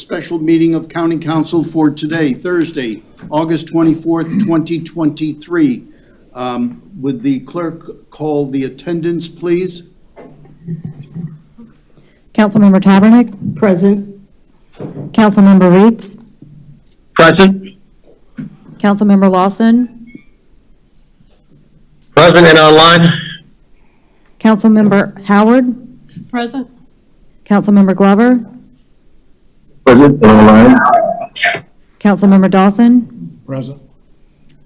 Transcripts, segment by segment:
special meeting of County Council for today, Thursday, August 24th, 2023. Would the clerk call the attendance, please? Councilmember Tabernick? Present. Councilmember Reeds? Present. Councilmember Lawson? Present and online. Councilmember Howard? Present. Councilmember Glover? Present and online. Councilmember Dawson? Present.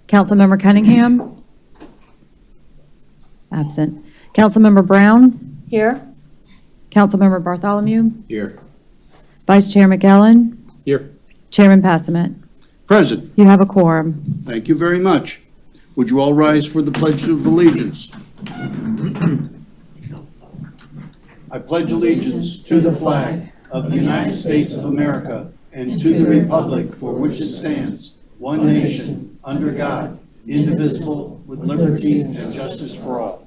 Councilmember Cunningham? Absent. Councilmember Brown? Here. Councilmember Bartholomew? Here. Vice Chair McKellen? Here. Chairman Passament? Present. You have a quorum. Thank you very much. Would you all rise for the Pledge of Allegiance? I pledge allegiance to the flag of the United States of America and to the republic for which it stands, one nation, under God, indivisible, with liberty and justice for all.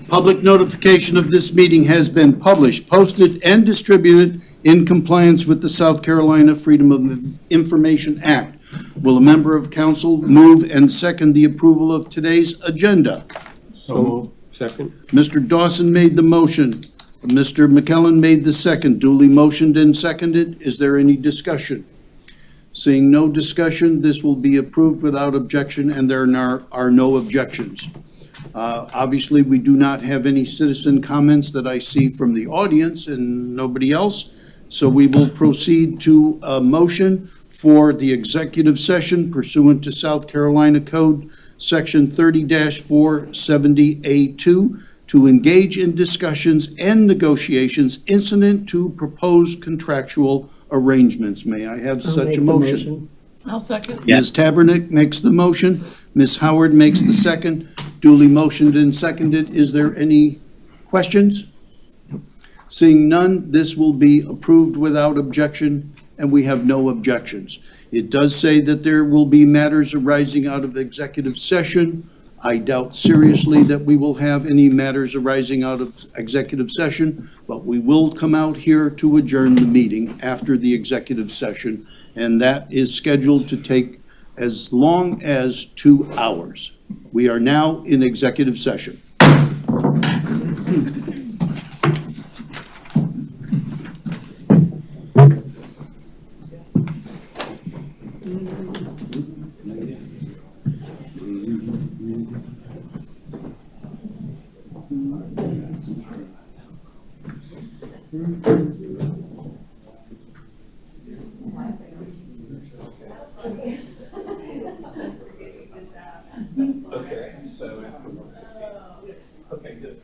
Public notification of this meeting has been published, posted, and distributed in compliance with the South Carolina Freedom of Information Act. Will a member of council move and second the approval of today's agenda? So moved. Second. Mr. Dawson made the motion. Mr. McKellen made the second. Duly motioned and seconded. Is there any discussion? Seeing no discussion, this will be approved without objection, and there are no objections. Obviously, we do not have any citizen comments that I see from the audience and nobody else. So we will proceed to a motion for the executive session pursuant to South Carolina Code Section 30-470A2 to engage in discussions and negotiations incident to proposed contractual arrangements. May I have such a motion? I'll second. Ms. Tabernick makes the motion. Ms. Howard makes the second. Duly motioned and seconded. Is there any questions? Seeing none, this will be approved without objection, and we have no objections. It does say that there will be matters arising out of executive session. I doubt seriously that we will have any matters arising out of executive session, but we will come out here to adjourn the meeting after the executive session, and that is scheduled to take as long as 2 hours. We are now in executive session. Okay, so, okay, good.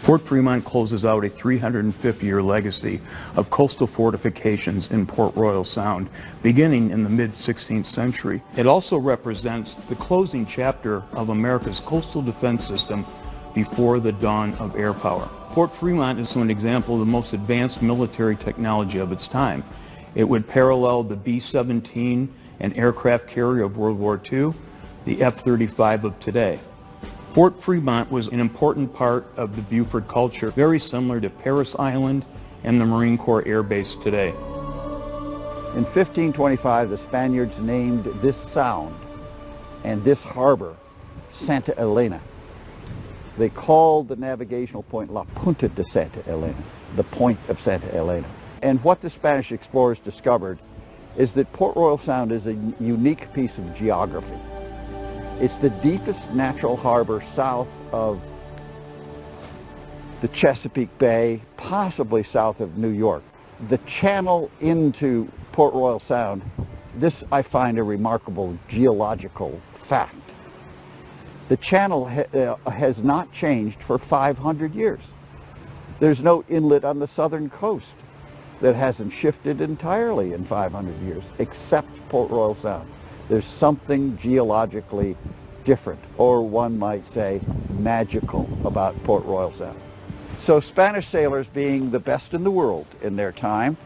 Fort Fremont closes out a 350-year legacy of coastal fortifications in Port Royal Sound, beginning in the mid-16th century. It also represents the closing chapter of America's coastal defense system before the dawn of air power. Fort Fremont is an example of the most advanced military technology of its time. It would parallel the B-17, an aircraft carrier of World War II, the F-35 of today. Fort Fremont was an important part of the Beaufort culture, very similar to Parris Island and the Marine Corps Air Base today. In 1525, the Spaniards named this sound and this harbor Santa Elena. They called the navigational point La Punta de Santa Elena, the point of Santa Elena. And what the Spanish explorers discovered is that Port Royal Sound is a unique piece of geography. It's the deepest natural harbor south of the Chesapeake Bay, possibly south of New York. the channel into Port Royal Sound, this I find a remarkable geological fact. The channel has not changed for 500 years. There's no inlet on the southern coast that hasn't shifted entirely in 500 years, except Port Royal Sound. There's something geologically different, or one might say magical, about Port Royal Sound. So Spanish sailors, being the best in the world in their time,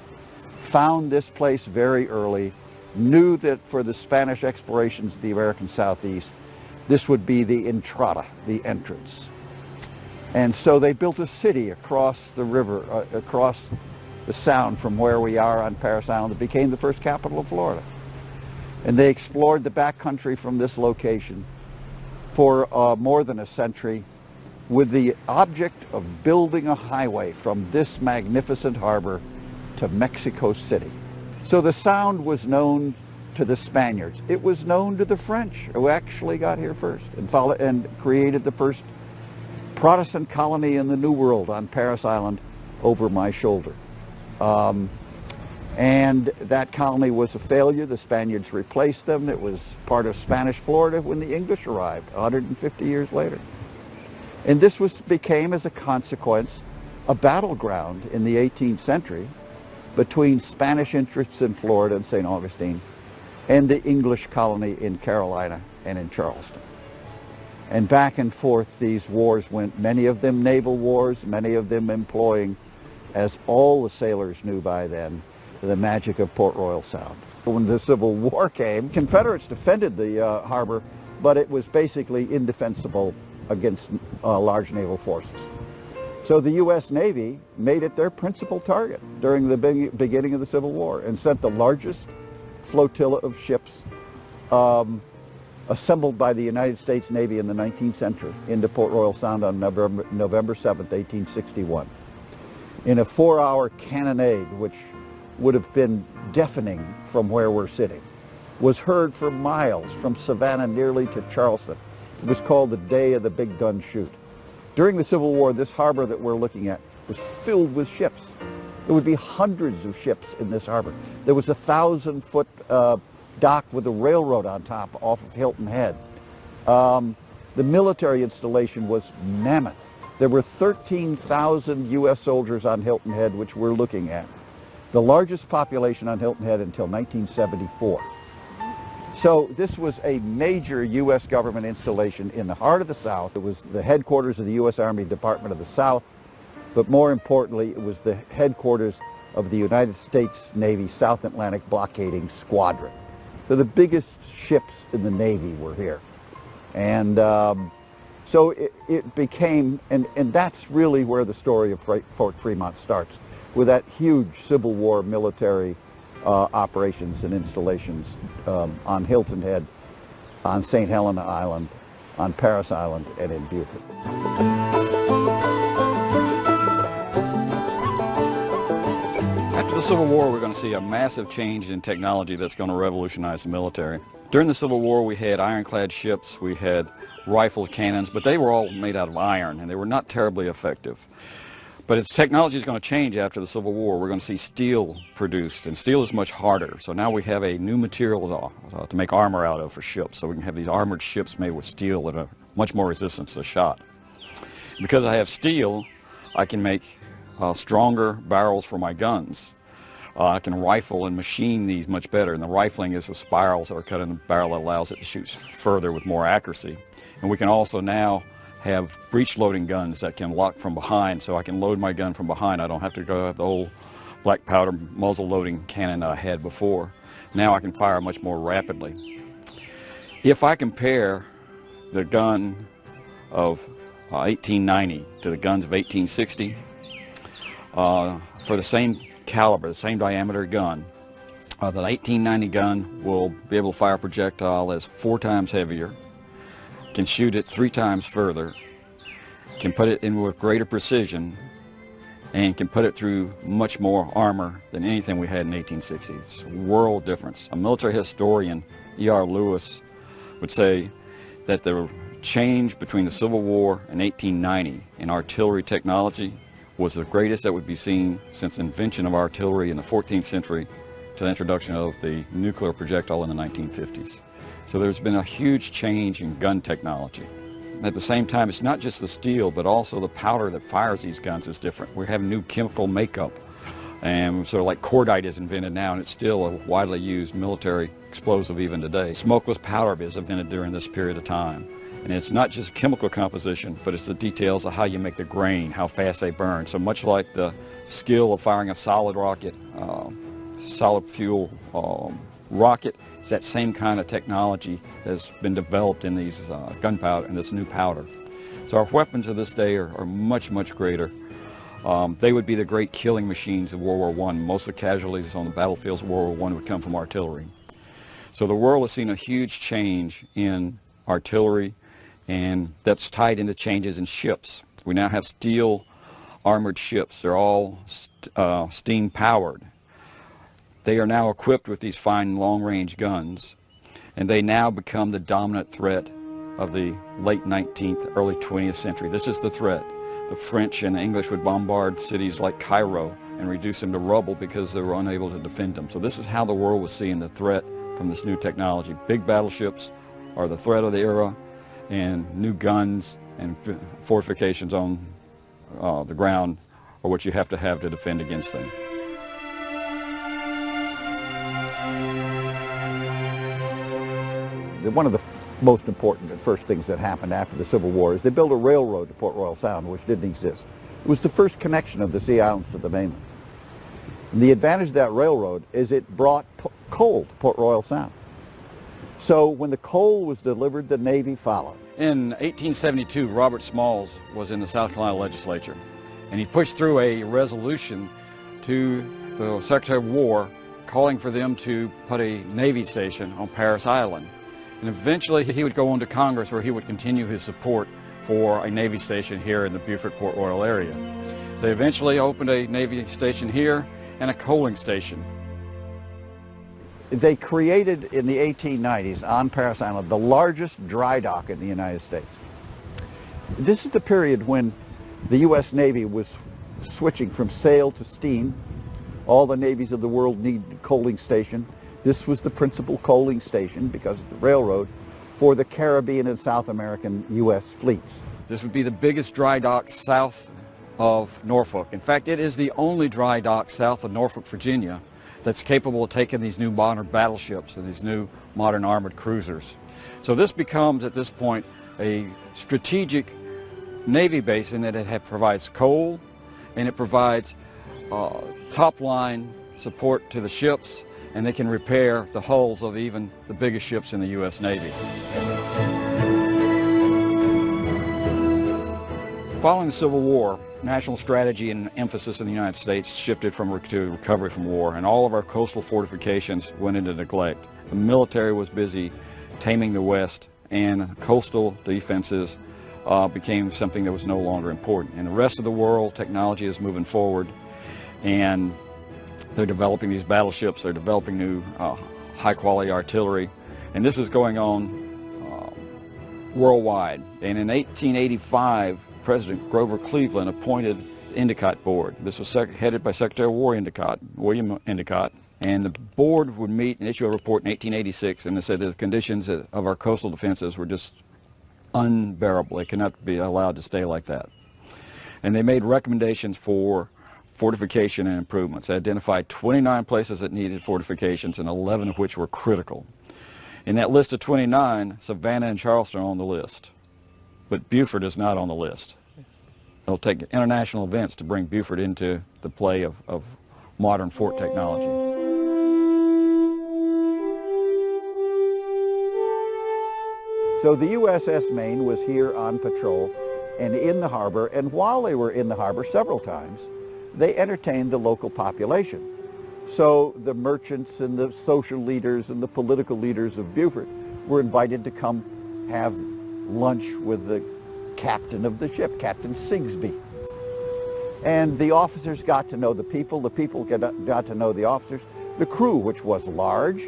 found this place very early, knew that for the Spanish explorations of the American Southeast, this would be the entrada, the entrance. And so they built a city across the river, across the sound from where we are on Parris Island. It became the first capital of Florida. And they explored the backcountry from this location for more than a century, with the object of building a highway from this magnificent harbor to Mexico City. So the Sound was known to the Spaniards. It was known to the French, who actually got here first and created the first Protestant colony in the New World on Parris Island over my shoulder. And that colony was a failure. The Spaniards replaced them. It was part of Spanish Florida when the English arrived 150 years later. And this became, as a consequence, a battleground in the 18th century between Spanish interests in Florida and St. Augustine and the English colony in Carolina and in Charleston. And back and forth these wars went, many of them naval wars, many of them employing, as all the sailors knew by then, the magic of Port Royal Sound. When the Civil War came, Confederates defended the harbor, but it was basically indefensible against large naval forces. So the U.S. Navy made it their principal target during the beginning of the Civil War and sent the largest flotilla of ships assembled by the United States Navy in the 19th century into Port Royal Sound on November 7th, 1861. In a 4-hour cannonade, which would have been deafening from where we're sitting, was heard for miles from Savannah nearly to Charleston. It was called the Day of the Big Gun Shoot. During the Civil War, this harbor that we're looking at was filled with ships. There would be hundreds of ships in this harbor. There was a 1,000-foot dock with a railroad on top off of Hilton Head. The military installation was mammoth. There were 13,000 U.S. soldiers on Hilton Head, which we're looking at. The largest population on Hilton Head until 1974. So this was a major U.S. government installation in the heart of the South. It was the headquarters of the U.S. Army Department of the South, but more importantly, it was the headquarters of the United States Navy South Atlantic Blockading Squadron. So the biggest ships in the Navy were here. And so it became, and that's really where the story of Fort Fremont starts, with that huge Civil War military operations and installations on Hilton Head, on St. Helena Island, on Parris Island, and in Beaufort. After the Civil War, we're going to see a massive change in technology that's going to revolutionize the military. During the Civil War, we had ironclad ships, we had rifled cannons, but they were all made out of iron, and they were not terribly effective. But its technology is going to change after the Civil War. We're going to see steel produced, and steel is much harder. So now we have a new material to make armor out of for ships. So we can have these armored ships made with steel that are much more resistant to shot. Because I have steel, I can make stronger barrels for my guns. I can rifle and machine these much better, and the rifling is the spirals that are cut in the barrel that allows it to shoot further with more accuracy. And we can also now have breech loading guns that can lock from behind, so I can load my gun from behind. I don't have to go have the old black powder muzzle loading cannon I had before. Now I can fire much more rapidly. If I compare the gun of 1890 to the guns of 1860, for the same caliber, the same diameter gun, the 1890 gun will be able to fire a projectile that's 4 times heavier, can shoot it 3 times further, can put it in with greater precision, and can put it through much more armor than anything we had in the 1860s. It's a world difference. A military historian, E.R. Lewis, would say that the change between the Civil War and 1890 in artillery technology was the greatest that would be seen since invention of artillery in the 14th century to the introduction of the nuclear projectile in the 1950s. So there's been a huge change in gun technology. At the same time, it's not just the steel, but also the powder that fires these guns is different. We have new chemical makeup, and sort of like cordite is invented now, and it's still a widely used military explosive even today. Smokeless powder is invented during this period of time. And it's not just chemical composition, but it's the details of how you make the grain, how fast they burn. So much like the skill of firing a solid rocket, solid fuel rocket, it's that same kind of technology that's been developed in these gunpowder and this new powder. So our weapons of this day are much, much greater. They would be the great killing machines of World War I. Most of the casualties on the battlefields of World War I would come from artillery. So the world has seen a huge change in artillery, and that's tied into changes in ships. We now have steel armored ships. They're all steam powered. They are now equipped with these fine long-range guns, and they now become the dominant threat of the late 19th, early 20th century. This is the threat. The French and the English would bombard cities like Cairo and reduce them to rubble because they were unable to defend them. So this is how the world was seeing the threat from this new technology. Big battleships are the threat of the era, and new guns and fortifications on the ground are what you have to defend against them. One of the most important and first things that happened after the Civil War is they built a railroad to Port Royal Sound, which didn't exist. It was the first connection of the Sea Islands to the mainland. And the advantage of that railroad is it brought coal to Port Royal Sound. So when the coal was delivered, the Navy followed. In 1872, Robert Smalls was in the South Carolina legislature, and he pushed through a resolution to the Secretary of War calling for them to put a Navy station on Parris Island. And eventually he would go on to Congress, where he would continue his support for a Navy station here in the Beaufort-Port Royal area. They eventually opened a Navy station here and a coaling station. They created in the 1890s on Parris Island the largest dry dock in the United States. This is the period when the U.S. Navy was switching from sail to steam. All the navies of the world needed a coaling station. This was the principal coaling station, because of the railroad, for the Caribbean and South American U.S. fleets. This would be the biggest dry dock south of Norfolk. In fact, it is the only dry dock south of Norfolk, Virginia, that's capable of taking these new modern battleships and these new modern armored cruisers. So this becomes, at this point, a strategic Navy base in that it provides coal, and it provides top-line support to the ships, and they can repair the hulls of even the biggest ships in the U.S. Navy. Following the Civil War, national strategy and emphasis in the United States shifted to recovery from war, and all of our coastal fortifications went into neglect. The military was busy taming the West, and coastal defenses became something that was no longer important. In the rest of the world, technology is moving forward, and they're developing these battleships, they're developing new high-quality artillery, and this is going on worldwide. And in 1885, President Grover Cleveland appointed the Endicott Board. This was headed by Secretary of War Endicott, William Endicott, and the board would meet and issue a report in 1886, and they said the conditions of our coastal defenses were just unbearable. They cannot be allowed to stay like that. And they made recommendations for fortification and improvements. They identified 29 places that needed fortifications, and 11 of which were critical. In that list of 29, Savannah and Charleston are on the list, but Beaufort is not on the list. It'll take international events to bring Beaufort into the play of modern fort technology. So the USS Maine was here on patrol and in the harbor, and while they were in the harbor several times, they entertained the local population. So the merchants and the social leaders and the political leaders of Beaufort were invited to come have lunch with the captain of the ship, Captain Sigsbee. And the officers got to know the people got to know the officers. The crew, which was large,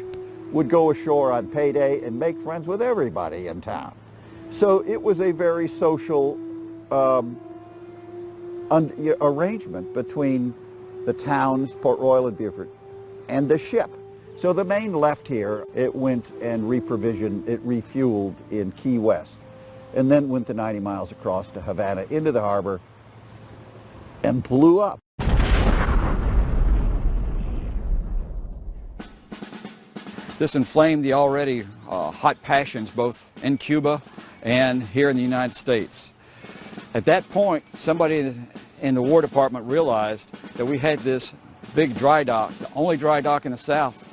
would go ashore on payday and make friends with everybody in town. So it was a very social arrangement between the towns, Port Royal and Beaufort, and the ship. So the Maine left here, it went and reprovisioned, it refueled in Key West, and then went the 90 miles across to Havana into the harbor and blew up. This inflamed the already hot passions both in Cuba and here in the United States. At that point, somebody in the War Department realized that we had this big dry dock, the only dry dock in the South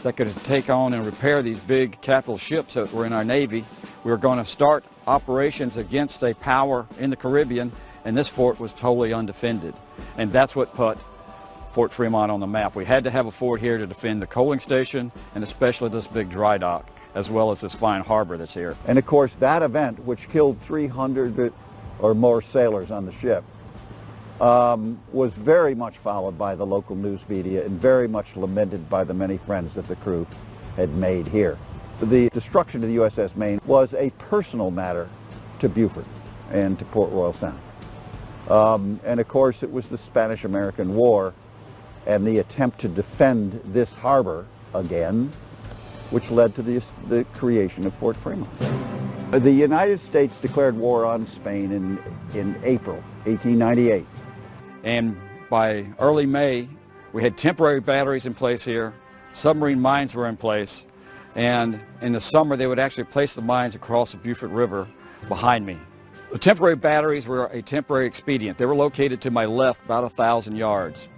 that could take on and repair these big capital ships that were in our Navy. We were going to start operations against a power in the Caribbean, and this fort was totally undefended. And that's what put Fort Fremont on the map. We had to have a fort here to defend the coaling station and especially this big dry dock, as well as this fine harbor that's here. And of course, that event, which killed 300 or more sailors on the ship, was very much followed by the local news media and very much lamented by the many friends that the crew had made here. The destruction of the USS Maine was a personal matter to Beaufort and to Port Royal Sound. And of course, it was the Spanish-American War and the attempt to defend this harbor again, which led to the creation of Fort Fremont. The United States declared war on Spain in April 1898. And by early May, we had temporary batteries in place here, submarine mines were in place, and in the summer they would actually place the mines across the Beaufort River behind me. The temporary batteries were a temporary expedient. They were located to my left about 1,000 yards.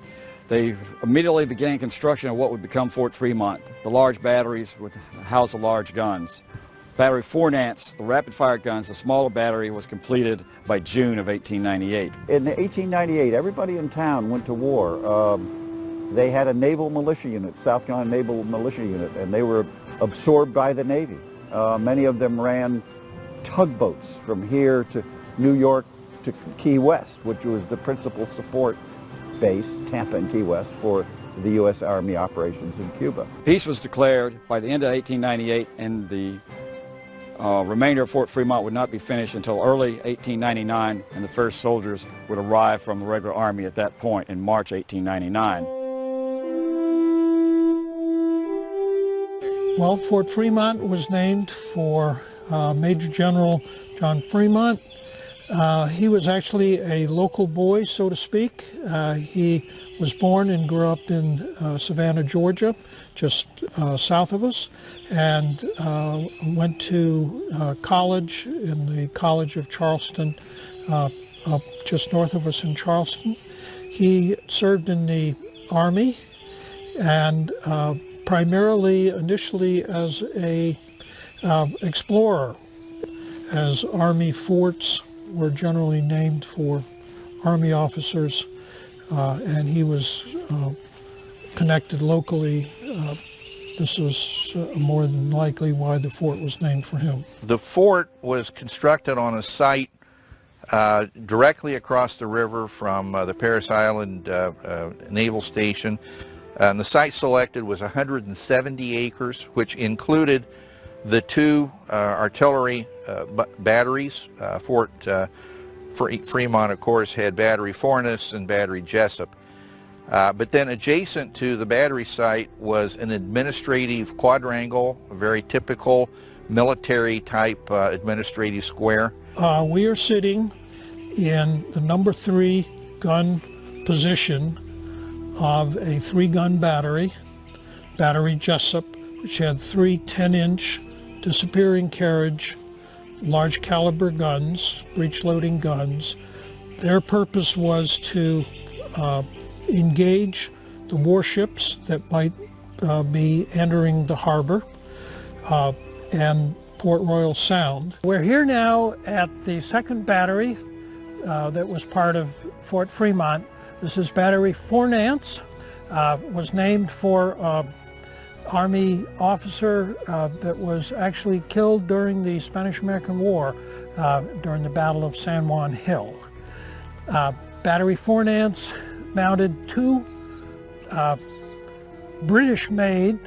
They immediately began construction of what would become Fort Fremont. The large batteries would house the large guns. Battery 4 Nance, the rapid-fire guns, the smaller battery, was completed by June of 1898. In 1898, everybody in town went to war. They had a naval militia unit, South Carolina Naval Militia Unit, and they were absorbed by the Navy. Many of them ran tugboats from here to New York to Key West, which was the principal support base, Tampa and Key West, for the U.S. Army operations in Cuba. Peace was declared by the end of 1898, and the remainder of Fort Fremont would not be finished until early 1899, and the first soldiers would arrive from the regular Army at that point in March 1899. Well, Fort Fremont was named for Major General John Fremont. He was actually a local boy, so to speak. He was born and grew up in Savannah, Georgia, just south of us, and went to college in the College of Charleston, up just north of us in Charleston. He served in the Army, and primarily initially as a explorer, as Army forts were generally named for Army officers, and he was connected locally. This was more than likely why the fort was named for him. The fort was constructed on a site directly across the river from the Parris Island Naval Station. And the site selected was 170 acres, which included the two artillery batteries. Fort Fremont, of course, had Battery Fornes and Battery Jessup. But then adjacent to the battery site was an administrative quadrangle, a very typical military-type administrative square. We are sitting in the number 3 gun position of a 3-gun battery, Battery Jessup, which had 3 10-inch disappearing carriage, large caliber guns, breech-loading guns. Their purpose was to engage the warships that might be entering the harbor and Port Royal Sound. We're here now at the 2nd battery that was part of Fort Fremont. This is Battery 4 Nance, was named for Army officer that was actually killed during the Spanish-American War during the Battle of San Juan Hill. Battery 4 Nance mounted 2 British-made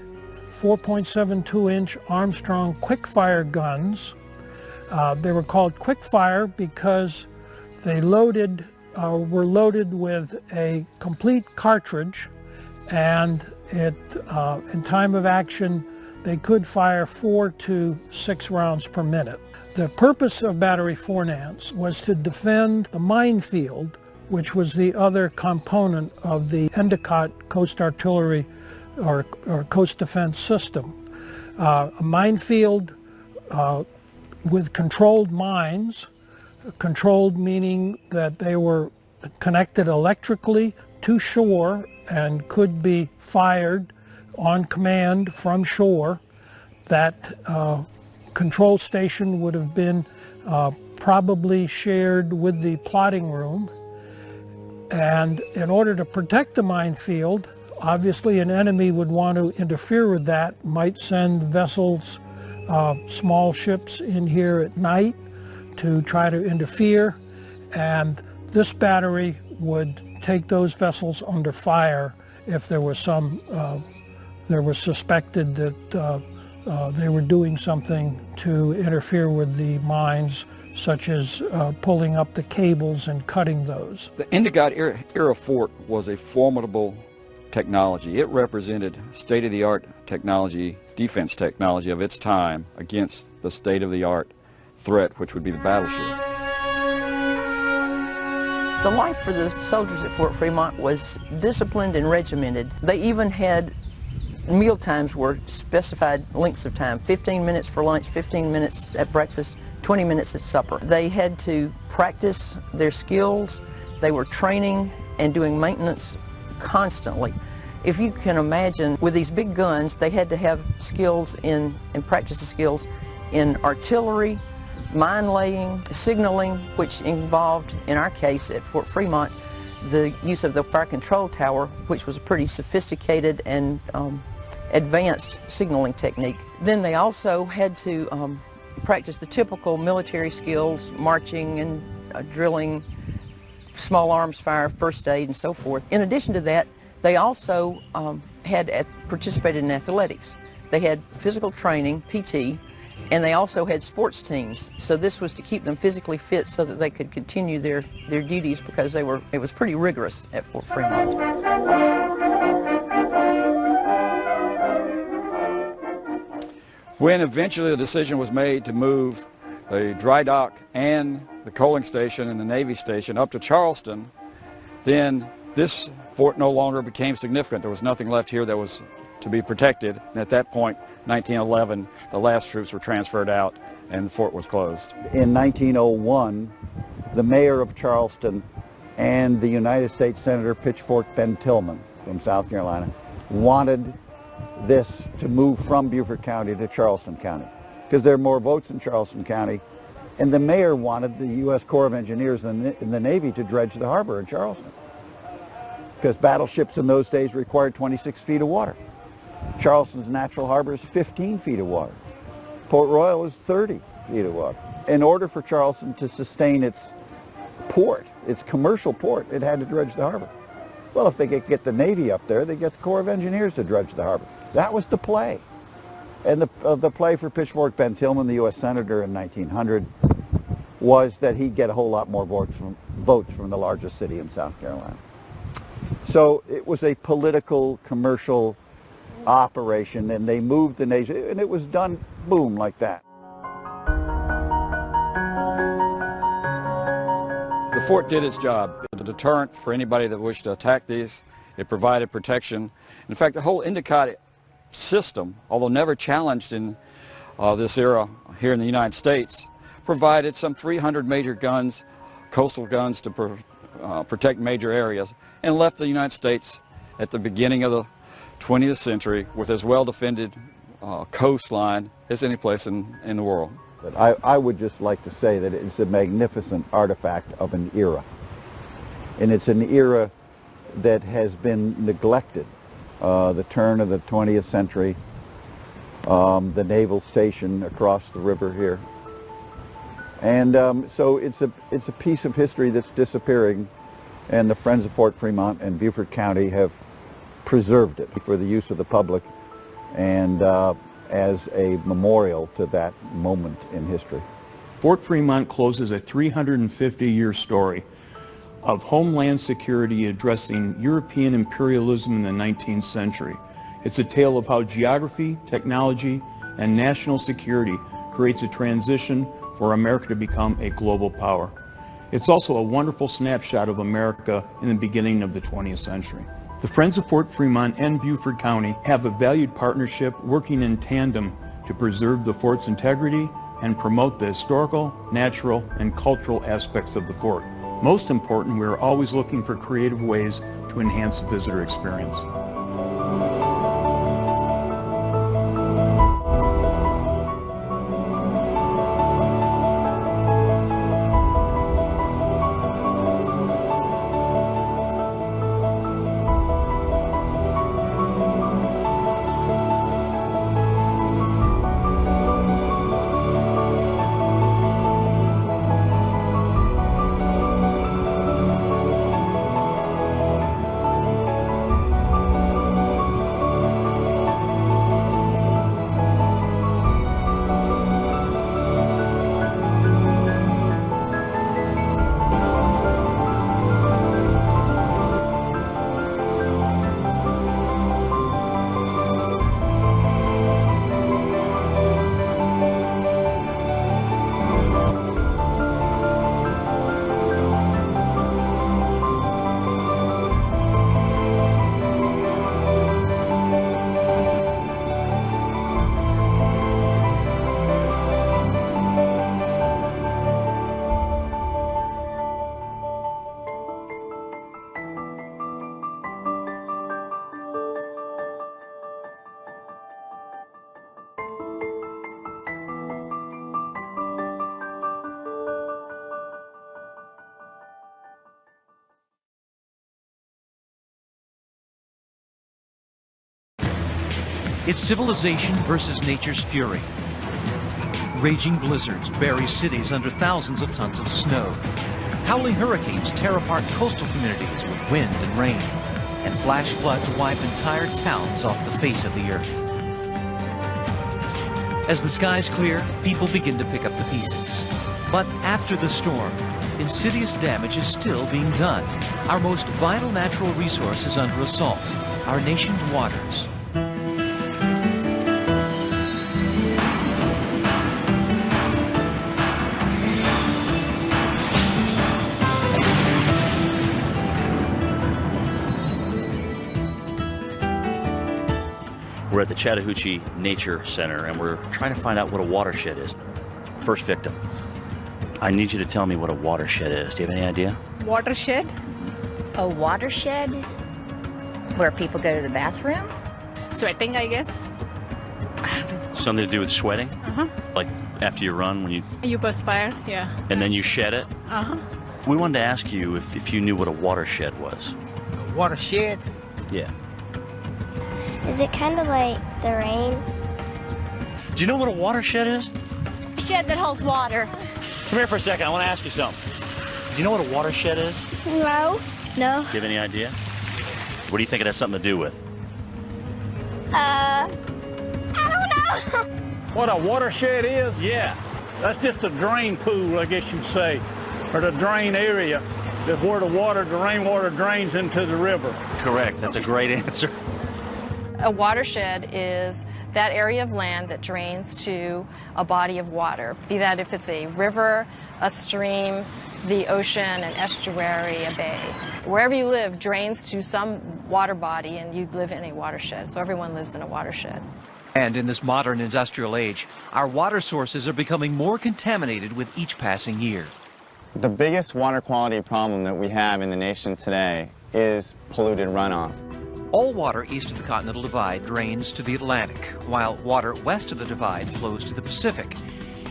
4.72-inch Armstrong quick-fire guns. They were called quick-fire because they loaded were loaded with a complete cartridge, and in time of action, they could fire 4 to 6 rounds per minute. The purpose of Battery 4 Nance was to defend the minefield, which was the other component of the Endicott Coast Artillery or Coast Defense System. A minefield with controlled mines, controlled meaning that they were connected electrically to shore and could be fired on command from shore. That control station would have been probably shared with the plotting room. And in order to protect the minefield, obviously an enemy would want to interfere with that, might send vessels, small ships in here at night to try to interfere, and this battery would take those vessels under fire if there was suspected that they were doing something to interfere with the mines, such as pulling up the cables and cutting those. The Endicott era fort was a formidable technology. It represented state-of-the-art technology, defense technology of its time against the state-of-the-art threat, which would be the battleship. The life for the soldiers at Fort Fremont was disciplined and regimented. They even had meal times were specified lengths of time, 15 minutes for lunch, 15 minutes at breakfast, 20 minutes at supper. They had to practice their skills. They were training and doing maintenance constantly. If you can imagine, with these big guns, they had to have skills and practice the skills in artillery, mine laying, signaling, which involved, in our case at Fort Fremont, the use of the fire control tower, which was a pretty sophisticated and advanced signaling technique. Then they also had to practice the typical military skills, marching and drilling, small arms fire, first aid, and so forth. In addition to that, they also participated in athletics. They had physical training, PT, and they also had sports teams. So this was to keep them physically fit so that they could continue their duties, because it was pretty rigorous at Fort Fremont. When eventually the decision was made to move the dry dock and the coaling station and the Navy station up to Charleston, then this fort no longer became significant. There was nothing left here that was to be protected. And at that point, 1911, the last troops were transferred out and the fort was closed. In 1901, the mayor of Charleston and the United States Senator Pitchfork Ben Tillman from South Carolina wanted this to move from Beaufort County to Charleston County, because there are more votes in Charleston County, and the mayor wanted the U.S. Corps of Engineers and the Navy to dredge the harbor in Charleston, because battleships in those days required 26 feet of water. Charleston's natural harbor is 15 feet of water. Port Royal is 30 feet of water. In order for Charleston to sustain its port, its commercial port, it had to dredge the harbor. Well, if they could get the Navy up there, they get the Corps of Engineers to dredge the harbor. That was the play. And the play for Pitchfork Ben Tillman, the U.S. Senator in 1900, was that he'd get a whole lot more votes from the largest city in South Carolina. So it was a political, commercial operation, and they moved the nation, and it was done, boom, like that. The fort did its job. It was a deterrent for anybody that wished to attack these. It provided protection. In fact, the whole Endicott system, although never challenged in this era here in the United States, provided some 300 major guns, coastal guns, to protect major areas, and left the United States at the beginning of the 20th century with as well-defended coastline as any place in the world. I would just like to say that it's a magnificent artifact of an era. And it's an era that has been neglected. The turn of the 20th century, the naval station across the river here. And so it's a piece of history that's disappearing, and the Friends of Fort Fremont and Beaufort County have preserved it for the use of the public and as a memorial to that moment in history. Fort Fremont closes a 350-year story of homeland security addressing European imperialism in the 19th century. It's a tale of how geography, technology, and national security creates a transition for America to become a global power. It's also a wonderful snapshot of America in the beginning of the 20th century. The Friends of Fort Fremont and Beaufort County have a valued partnership working in tandem to preserve the fort's integrity and promote the historical, natural, and cultural aspects of the fort. Most important, we are always looking for creative ways to enhance the visitor experience. It's civilization versus nature's fury. Raging blizzards bury cities under thousands of tons of snow. Howling hurricanes tear apart coastal communities with wind and rain. And flash floods wipe entire towns off the face of the earth. As the skies clear, people begin to pick up the pieces. But after the storm, insidious damage is still being done. Our most vital natural resource is under assault, our nation's waters. We're at the Chattahoochee Nature Center, and we're trying to find out what a watershed is. First victim. I need you to tell me what a watershed is. Do you have any idea? Watershed? A watershed? Where people go to the bathroom? Sweating, I guess. Something to do with sweating? Uh-huh. Like after you run, when you... You perspire, yeah. And then you shed it? Uh-huh. We wanted to ask you if you knew what a watershed was. A watershed? Yeah. Is it kind of like the rain? Do you know what a watershed is? A shed that holds water. Come here for a second. I want to ask you something. Do you know what a watershed is? No. No. Do you have any idea? What do you think it has something to do with? I don't know. What a watershed is? Yeah. That's just a drain pool, I guess you'd say, or the drain area. That's where the rainwater drains into the river. Correct. That's a great answer. A watershed is that area of land that drains to a body of water, be that if it's a river, a stream, the ocean, an estuary, a bay. Wherever you live drains to some water body, and you live in a watershed. So everyone lives in a watershed. And in this modern industrial age, our water sources are becoming more contaminated with each passing year. The biggest water quality problem that we have in the nation today is polluted runoff. All water east of the Continental Divide drains to the Atlantic, while water west of the divide flows to the Pacific.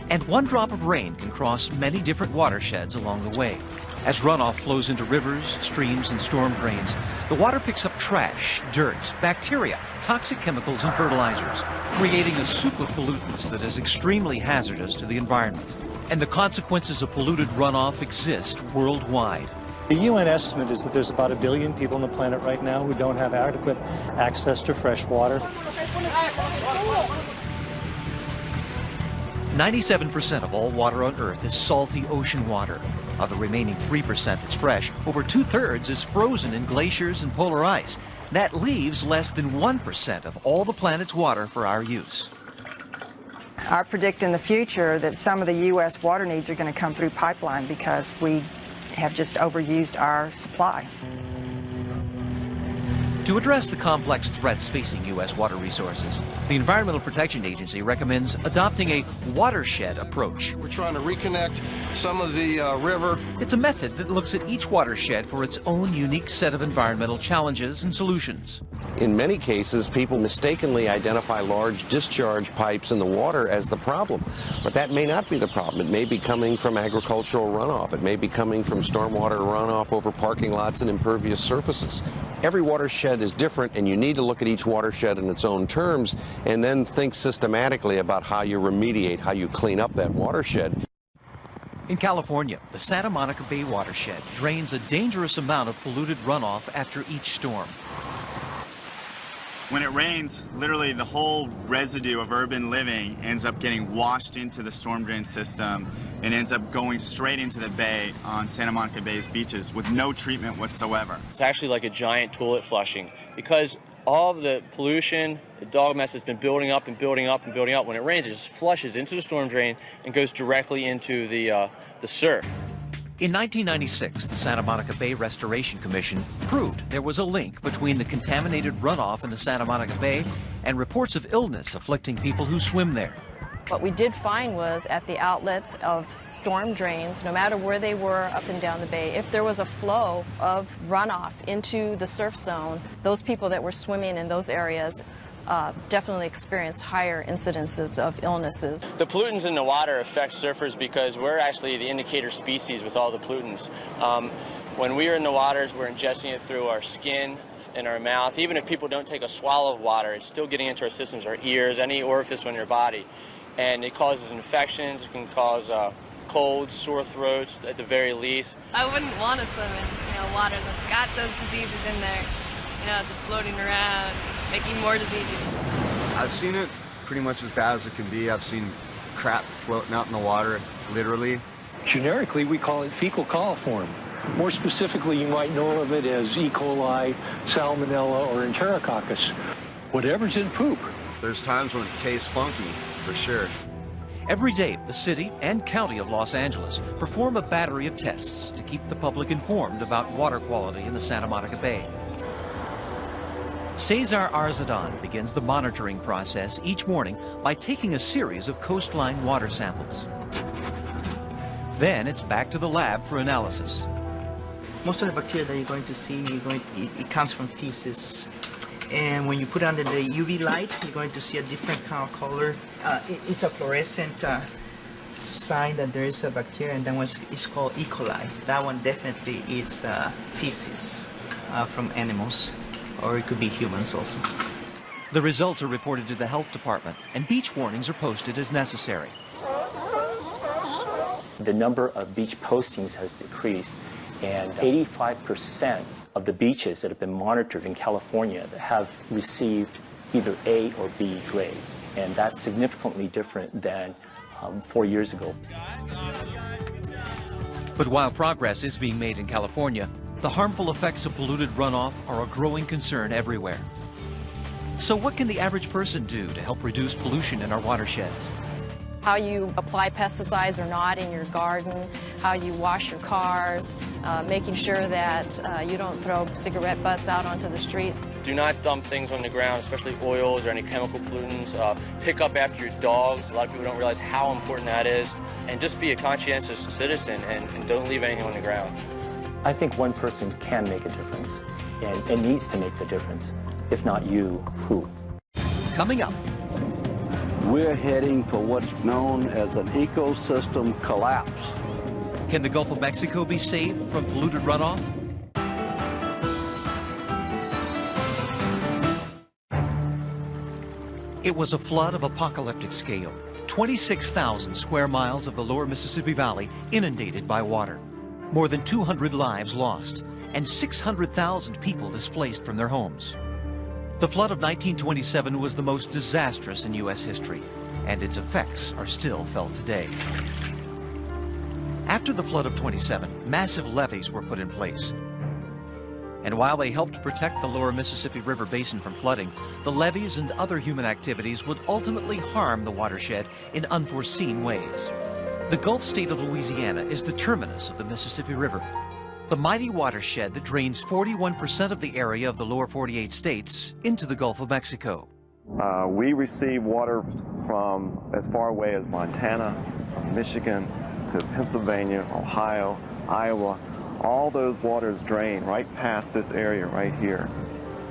And one drop of rain can cross many different watersheds along the way. As runoff flows into rivers, streams, and storm drains, the water picks up trash, dirt, bacteria, toxic chemicals, and fertilizers, creating a soup of pollutants that is extremely hazardous to the environment. And the consequences of polluted runoff exist worldwide. The UN estimate is that there's about 1 billion people on the planet right now who don't have adequate access to fresh water. 97% of all water on Earth is salty ocean water. Of the remaining 3% that's fresh, over 2/3 is frozen in glaciers and polar ice. That leaves less than 1% of all the planet's water for our use. I predict in the future that some of the U.S. water needs are going to come through pipeline because we have just overused our supply. To address the complex threats facing U.S. water resources, the Environmental Protection Agency recommends adopting a watershed approach. We're trying to reconnect some of the river. It's a method that looks at each watershed for its own unique set of environmental challenges and solutions. In many cases, people mistakenly identify large discharge pipes in the water as the problem. But that may not be the problem. It may be coming from agricultural runoff. It may be coming from stormwater runoff over parking lots and impervious surfaces. Every watershed is different, and you need to look at each watershed in its own terms and then think systematically about how you remediate, how you clean up that watershed. In California, the Santa Monica Bay watershed drains a dangerous amount of polluted runoff after each storm. When it rains, literally the whole residue of urban living ends up getting washed into the storm drain system and ends up going straight into the bay on Santa Monica Bay's beaches with no treatment whatsoever. It's actually like a giant toilet flushing because all of the pollution, the dog mess has been building up and building up and building up. When it rains, it just flushes into the storm drain and goes directly into the surf. In 1996, the Santa Monica Bay Restoration Commission proved there was a link between the contaminated runoff in the Santa Monica Bay and reports of illness afflicting people who swim there. What we did find was at the outlets of storm drains, no matter where they were up and down the bay, if there was a flow of runoff into the surf zone, those people that were swimming in those areas definitely experienced higher incidences of illnesses. The pollutants in the water affect surfers because we're actually the indicator species with all the pollutants. When we are in the waters, we're ingesting it through our skin and our mouth. Even if people don't take a swallow of water, it's still getting into our systems, our ears, any orifice in your body. And it causes infections, it can cause colds, sore throats at the very least. I wouldn't want to swim in water that's got those diseases in there, just floating around, making more diseases. I've seen it pretty much as bad as it can be. I've seen crap floating out in the water, literally. Generically, we call it fecal coliform. More specifically, you might know of it as E. coli, salmonella, or enterococcus. Whatever's in poop. There's times when it tastes funky, for sure. Every day, the city and county of Los Angeles perform a battery of tests to keep the public informed about water quality in the Santa Monica Bay. Cesar Arzadan begins the monitoring process each morning by taking a series of coastline water samples. Then it's back to the lab for analysis. Most of the bacteria that you're going to see, it comes from feces. And when you put it under the UV light, you're going to see a different kind of color. It's a fluorescent sign that there is a bacteria, and that one is called E. coli. That one definitely is feces from animals, or it could be humans also. The results are reported to the health department, and beach warnings are posted as necessary. The number of beach postings has decreased, and 85% of the beaches that have been monitored in California have received either A or B grades, and that's significantly different than 4 years ago. But while progress is being made in California, the harmful effects of polluted runoff are a growing concern everywhere. So what can the average person do to help reduce pollution in our watersheds? How you apply pesticides or not in your garden, how you wash your cars, making sure that you don't throw cigarette butts out onto the street. Do not dump things on the ground, especially oils or any chemical pollutants. Pick up after your dogs. A lot of people don't realize how important that is. And just be a conscientious citizen and don't leave anything on the ground. I think one person can make a difference, and needs to make the difference. If not you, who? Coming up. We're heading for what's known as an ecosystem collapse. Can the Gulf of Mexico be saved from polluted runoff? It was a flood of apocalyptic scale. 26,000 square miles of the lower Mississippi Valley inundated by water. More than 200 lives lost, and 600,000 people displaced from their homes. The flood of 1927 was the most disastrous in U.S. history, and its effects are still felt today. After the flood of 27, massive levees were put in place. And while they helped protect the lower Mississippi River basin from flooding, the levees and other human activities would ultimately harm the watershed in unforeseen ways. The Gulf state of Louisiana is the terminus of the Mississippi River, the mighty watershed that drains 41% of the area of the lower 48 states into the Gulf of Mexico. We receive water from as far away as Montana, Michigan, to Pennsylvania, Ohio, Iowa. All those waters drain right past this area right here.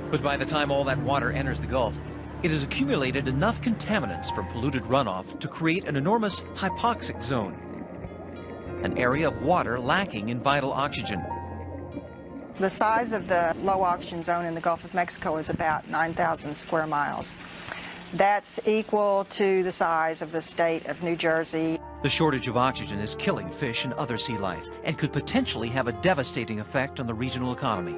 But by the time all that water enters the Gulf, it has accumulated enough contaminants from polluted runoff to create an enormous hypoxic zone, an area of water lacking in vital oxygen. The size of the low oxygen zone in the Gulf of Mexico is about 9,000 square miles. That's equal to the size of the state of New Jersey. The shortage of oxygen is killing fish and other sea life and could potentially have a devastating effect on the regional economy.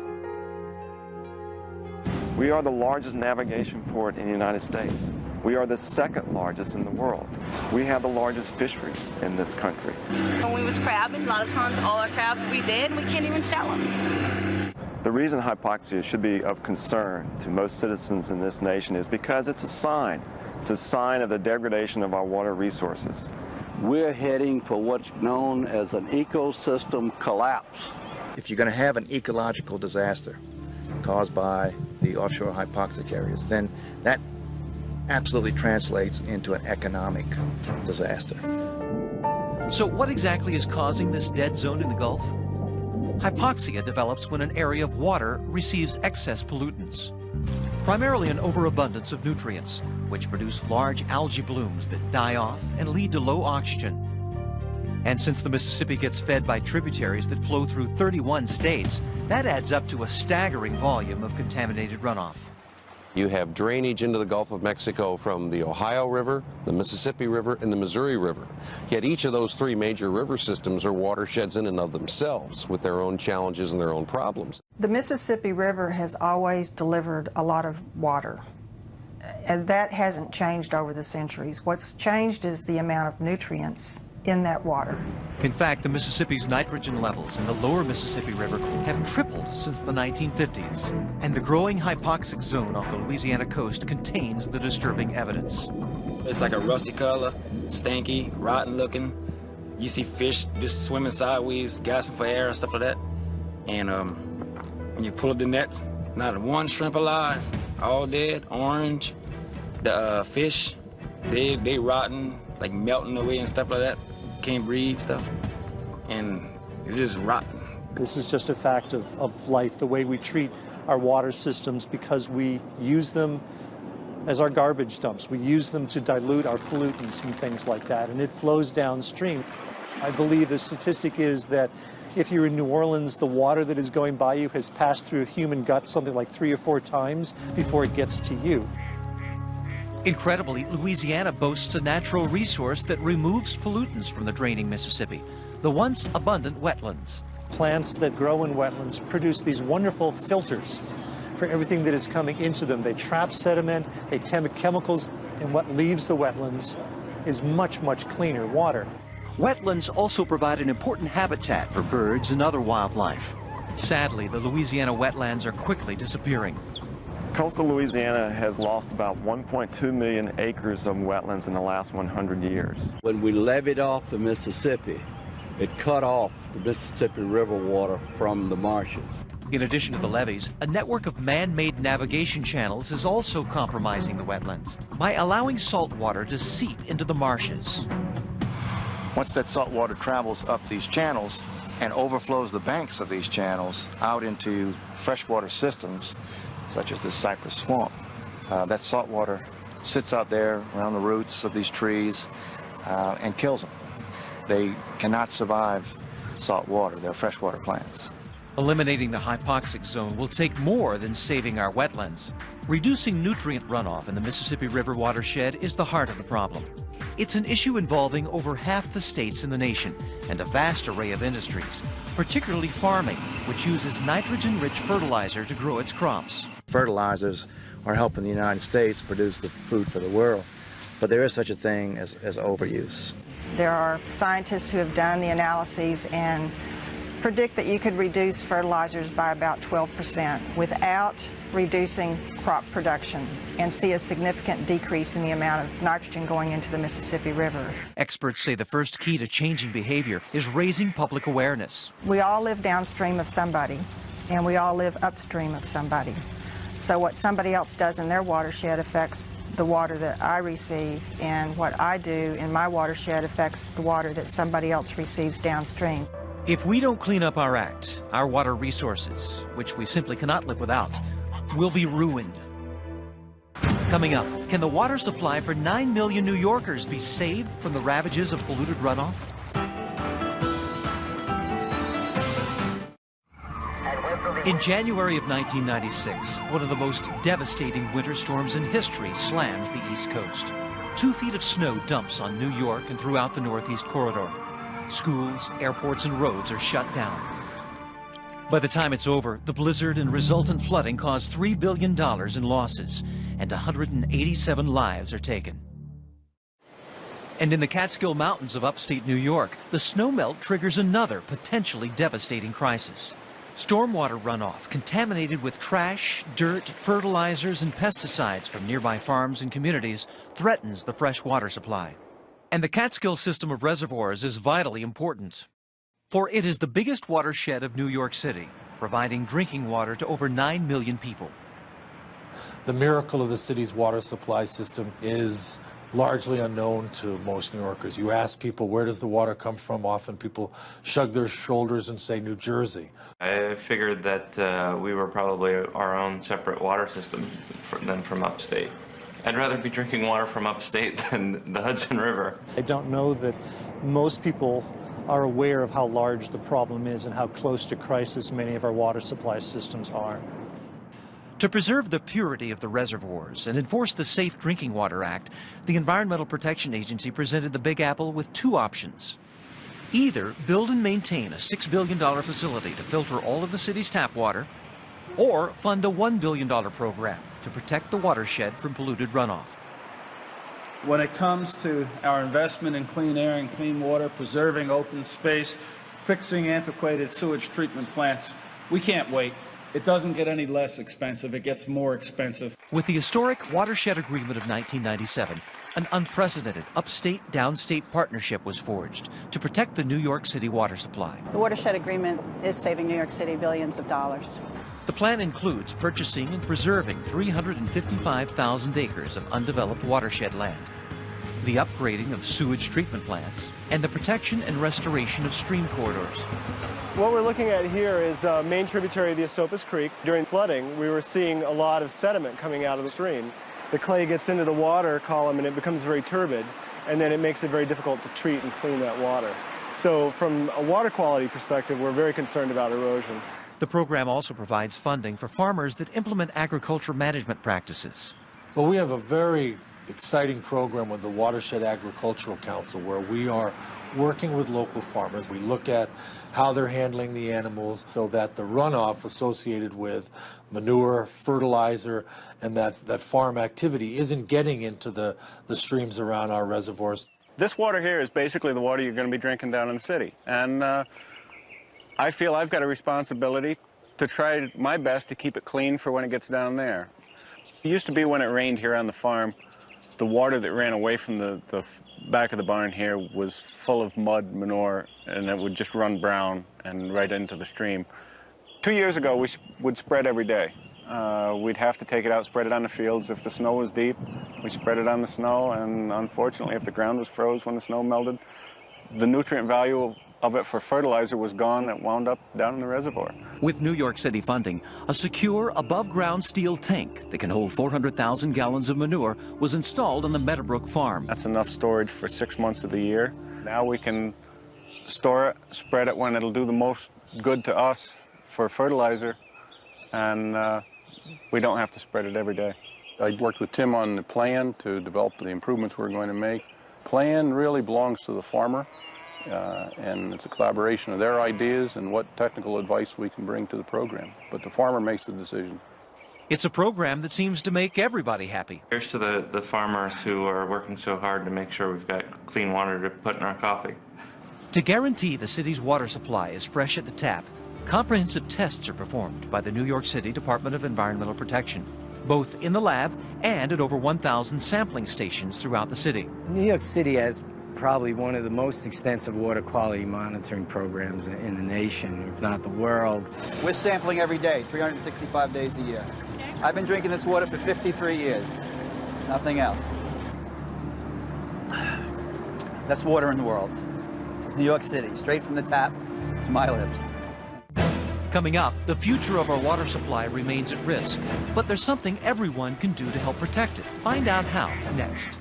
We are the largest navigation port in the United States. We are the second largest in the world. We have the largest fisheries in this country. When we was crabbing, a lot of times all our crabs we dead and we can't even sell them. The reason hypoxia should be of concern to most citizens in this nation is because it's a sign. It's a sign of the degradation of our water resources. We're heading for what's known as an ecosystem collapse. If you're going to have an ecological disaster caused by the offshore hypoxic areas, then that absolutely translates into an economic disaster. So what exactly is causing this dead zone in the Gulf? Hypoxia develops when an area of water receives excess pollutants, primarily an overabundance of nutrients, which produce large algae blooms that die off and lead to low oxygen. And since the Mississippi gets fed by tributaries that flow through 31 states, that adds up to a staggering volume of contaminated runoff. You have drainage into the Gulf of Mexico from the Ohio River, the Mississippi River, and the Missouri River. Yet each of those three major river systems are watersheds in and of themselves with their own challenges and their own problems. The Mississippi River has always delivered a lot of water, and that hasn't changed over the centuries. What's changed is the amount of nutrients in that water. In fact, the Mississippi's nitrogen levels in the lower Mississippi River have tripled since the 1950s, and the growing hypoxic zone off the Louisiana coast contains the disturbing evidence. It's like a rusty color, stanky, rotten looking. You see fish just swimming sideways, gasping for air and stuff like that. And when you pull up the nets, not one shrimp alive, all dead, orange. The fish, they rotten, like melting away and stuff like that. Can't breathe stuff, and it's just rotten. This is just a fact of life, the way we treat our water systems, because we use them as our garbage dumps. We use them to dilute our pollutants and things like that, and it flows downstream. I believe the statistic is that if you're in New Orleans, the water that is going by you has passed through a human gut something like 3 or 4 times before it gets to you. Incredibly, Louisiana boasts a natural resource that removes pollutants from the draining Mississippi, the once abundant wetlands. Plants that grow in wetlands produce these wonderful filters for everything that is coming into them. They trap sediment, they tempt chemicals, and what leaves the wetlands is much, much cleaner water. Wetlands also provide an important habitat for birds and other wildlife. Sadly, the Louisiana wetlands are quickly disappearing. Coastal Louisiana has lost about 1.2 million acres of wetlands in the last 100 years. When we levied off the Mississippi, it cut off the Mississippi River water from the marshes. In addition to the levees, a network of man-made navigation channels is also compromising the wetlands by allowing salt water to seep into the marshes. Once that salt water travels up these channels and overflows the banks of these channels out into freshwater systems, such as this cypress swamp, that salt water sits out there around the roots of these trees and kills them. They cannot survive salt water. They're freshwater plants. Eliminating the hypoxic zone will take more than saving our wetlands. Reducing nutrient runoff in the Mississippi River watershed is the heart of the problem. It's an issue involving over half the states in the nation and a vast array of industries, particularly farming, which uses nitrogen-rich fertilizer to grow its crops. Fertilizers are helping the United States produce the food for the world, but there is such a thing as overuse. There are scientists who have done the analyses and predict that you could reduce fertilizers by about 12% without reducing crop production and see a significant decrease in the amount of nitrogen going into the Mississippi River. Experts say the first key to changing behavior is raising public awareness. We all live downstream of somebody, and we all live upstream of somebody. So what somebody else does in their watershed affects the water that I receive, and what I do in my watershed affects the water that somebody else receives downstream. If we don't clean up our act, our water resources, which we simply cannot live without, will be ruined. Coming up, can the water supply for 9 million New Yorkers be saved from the ravages of polluted runoff? In January of 1996, one of the most devastating winter storms in history slams the East Coast. 2 feet of snow dumps on New York and throughout the Northeast Corridor. Schools, airports, and roads are shut down. By the time it's over, the blizzard and resultant flooding caused $3 billion in losses, and 187 lives are taken. And in the Catskill Mountains of upstate New York, the snowmelt triggers another potentially devastating crisis. Stormwater runoff, contaminated with trash, dirt, fertilizers, and pesticides from nearby farms and communities, threatens the fresh water supply. And the Catskill system of reservoirs is vitally important, for it is the biggest watershed of New York City, providing drinking water to over 9 million people. The miracle of the city's water supply system is largely unknown to most New Yorkers. You ask people, where does the water come from? Often people shrug their shoulders and say New Jersey. I figured that we were probably our own separate water system than from upstate. I'd rather be drinking water from upstate than the Hudson River. I don't know that most people are aware of how large the problem is and how close to crisis many of our water supply systems are. To preserve the purity of the reservoirs and enforce the Safe Drinking Water Act, the Environmental Protection Agency presented the Big Apple with 2 options. Either build and maintain a $6 billion facility to filter all of the city's tap water, or fund a $1 billion program to protect the watershed from polluted runoff. When it comes to our investment in clean air and clean water, preserving open space, fixing antiquated sewage treatment plants, we can't wait. It doesn't get any less expensive, it gets more expensive. With the historic Watershed Agreement of 1997, an unprecedented upstate-downstate partnership was forged to protect the New York City water supply. The Watershed Agreement is saving New York City billions of dollars. The plan includes purchasing and preserving 355,000 acres of undeveloped watershed land, the upgrading of sewage treatment plants, and the protection and restoration of stream corridors. What we're looking at here is a main tributary of the Esopus Creek. During flooding, we were seeing a lot of sediment coming out of the stream. The clay gets into the water column and it becomes very turbid, and then it makes it very difficult to treat and clean that water. So from a water quality perspective, we're very concerned about erosion. The program also provides funding for farmers that implement agriculture management practices. Well, we have a very exciting program with the Watershed Agricultural Council where we are working with local farmers. We look at how they're handling the animals so that the runoff associated with manure, fertilizer, and that farm activity isn't getting into the streams around our reservoirs. This water here is basically the water you're going to be drinking down in the city. And I feel I've got a responsibility to try my best to keep it clean for when it gets down there. It used to be when it rained here on the farm, the water that ran away from the back of the barn here was full of mud, manure, and it would just run brown and right into the stream. 2 years ago, we would spread every day. We'd have to take it out, spread it on the fields. If the snow was deep, we spread it on the snow, and unfortunately, if the ground was froze when the snow melted, the nutrient value of it for fertilizer was gone. It wound up down in the reservoir. With New York City funding, a secure above-ground steel tank that can hold 400,000 gallons of manure was installed on the Meadowbrook farm. That's enough storage for 6 months of the year. Now we can store it, spread it when it'll do the most good to us for fertilizer, and we don't have to spread it every day. I worked with Tim on the plan to develop the improvements we're going to make. Plan really belongs to the farmer. And it's a collaboration of their ideas and what technical advice we can bring to the program. But the farmer makes the decision. It's a program that seems to make everybody happy. Here's to the farmers who are working so hard to make sure we've got clean water to put in our coffee. To guarantee the city's water supply is fresh at the tap, comprehensive tests are performed by the New York City Department of Environmental Protection, both in the lab and at over 1,000 sampling stations throughout the city. New York City has probably one of the most extensive water quality monitoring programs in the nation, if not the world. We're sampling every day, 365 days a year. I've been drinking this water for 53 years. Nothing else. Best water in the world. New York City, straight from the tap to my lips. Coming up, the future of our water supply remains at risk, but there's something everyone can do to help protect it. Find out how next.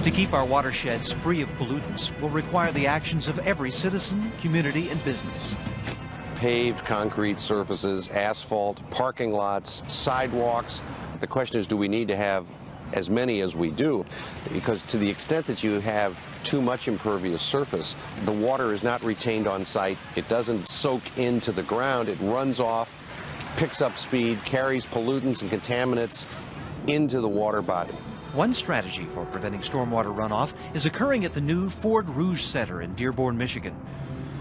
To keep our watersheds free of pollutants will require the actions of every citizen, community, and business. Paved concrete surfaces, asphalt, parking lots, sidewalks. The question is, do we need to have as many as we do? Because to the extent that you have too much impervious surface, the water is not retained on site. It doesn't soak into the ground. It runs off, picks up speed, carries pollutants and contaminants into the water body. One strategy for preventing stormwater runoff is occurring at the new Ford Rouge Center in Dearborn, Michigan.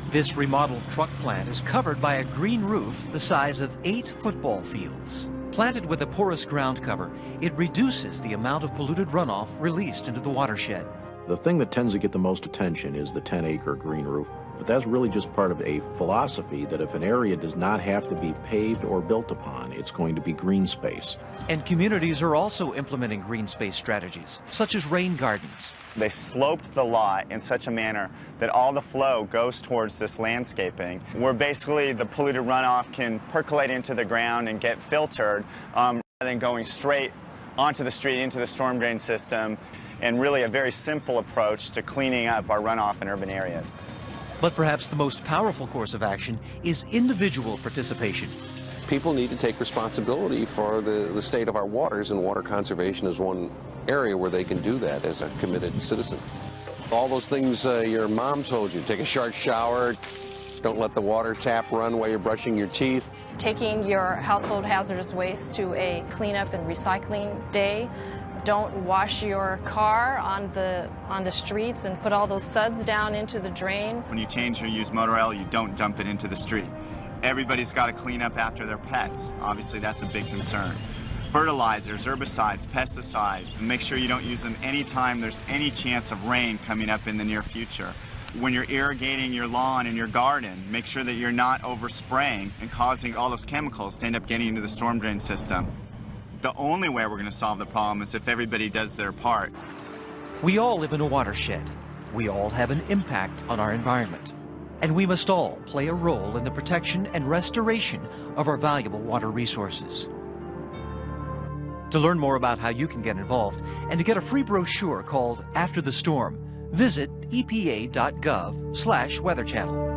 This remodeled truck plant is covered by a green roof the size of 8 football fields. Planted with a porous ground cover, it reduces the amount of polluted runoff released into the watershed. The thing that tends to get the most attention is the 10-acre green roof, but that's really just part of a philosophy that if an area does not have to be paved or built upon, it's going to be green space. And communities are also implementing green space strategies, such as rain gardens. They sloped the lot in such a manner that all the flow goes towards this landscaping, where basically the polluted runoff can percolate into the ground and get filtered, rather than going straight onto the street, into the storm drain system, and really a very simple approach to cleaning up our runoff in urban areas. But perhaps the most powerful course of action is individual participation. People need to take responsibility for the state of our waters, and water conservation is one area where they can do that as a committed citizen. All those things your mom told you, take a short shower, don't let the water tap run while you're brushing your teeth. Taking your household hazardous waste to a cleanup and recycling day. Don't wash your car on the streets and put all those suds down into the drain. When you change or use motor oil, you don't dump it into the street. Everybody's got to clean up after their pets. Obviously, that's a big concern. Fertilizers, herbicides, pesticides, and make sure you don't use them anytime there's any chance of rain coming up in the near future. When you're irrigating your lawn and your garden, make sure that you're not overspraying and causing all those chemicals to end up getting into the storm drain system. The only way we're going to solve the problem is if everybody does their part. We all live in a watershed. We all have an impact on our environment. And we must all play a role in the protection and restoration of our valuable water resources. To learn more about how you can get involved and to get a free brochure called After the Storm, visit epa.gov/Weather Channel.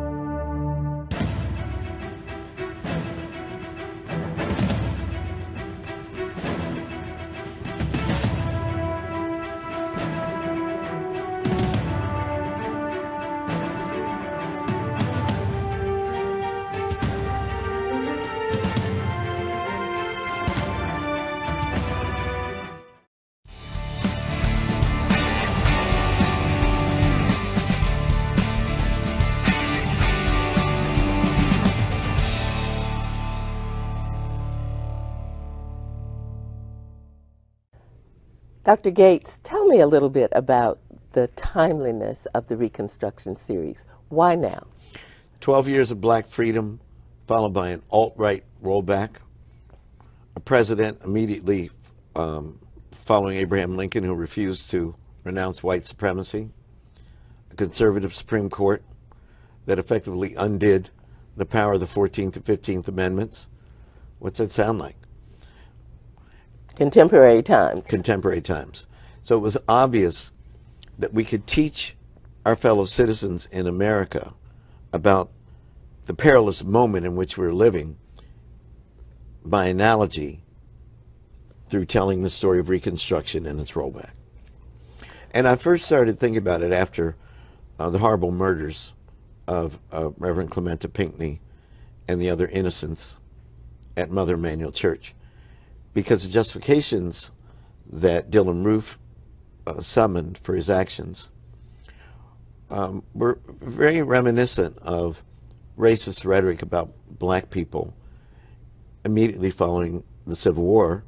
Dr. Gates, tell me a little bit about the timeliness of the Reconstruction series. Why now? 12 years of black freedom, followed by an alt-right rollback. A president immediately following Abraham Lincoln who refused to renounce white supremacy. A conservative Supreme Court that effectively undid the power of the 14th and 15th Amendments. What's that sound like? Contemporary times. Contemporary times. So it was obvious that we could teach our fellow citizens in America about the perilous moment in which we're living by analogy through telling the story of Reconstruction and its rollback. And I first started thinking about it after the horrible murders of Reverend Clementa Pinckney and the other innocents at Mother Emanuel Church, because the justifications that Dylann Roof summoned for his actions were very reminiscent of racist rhetoric about black people immediately following the Civil War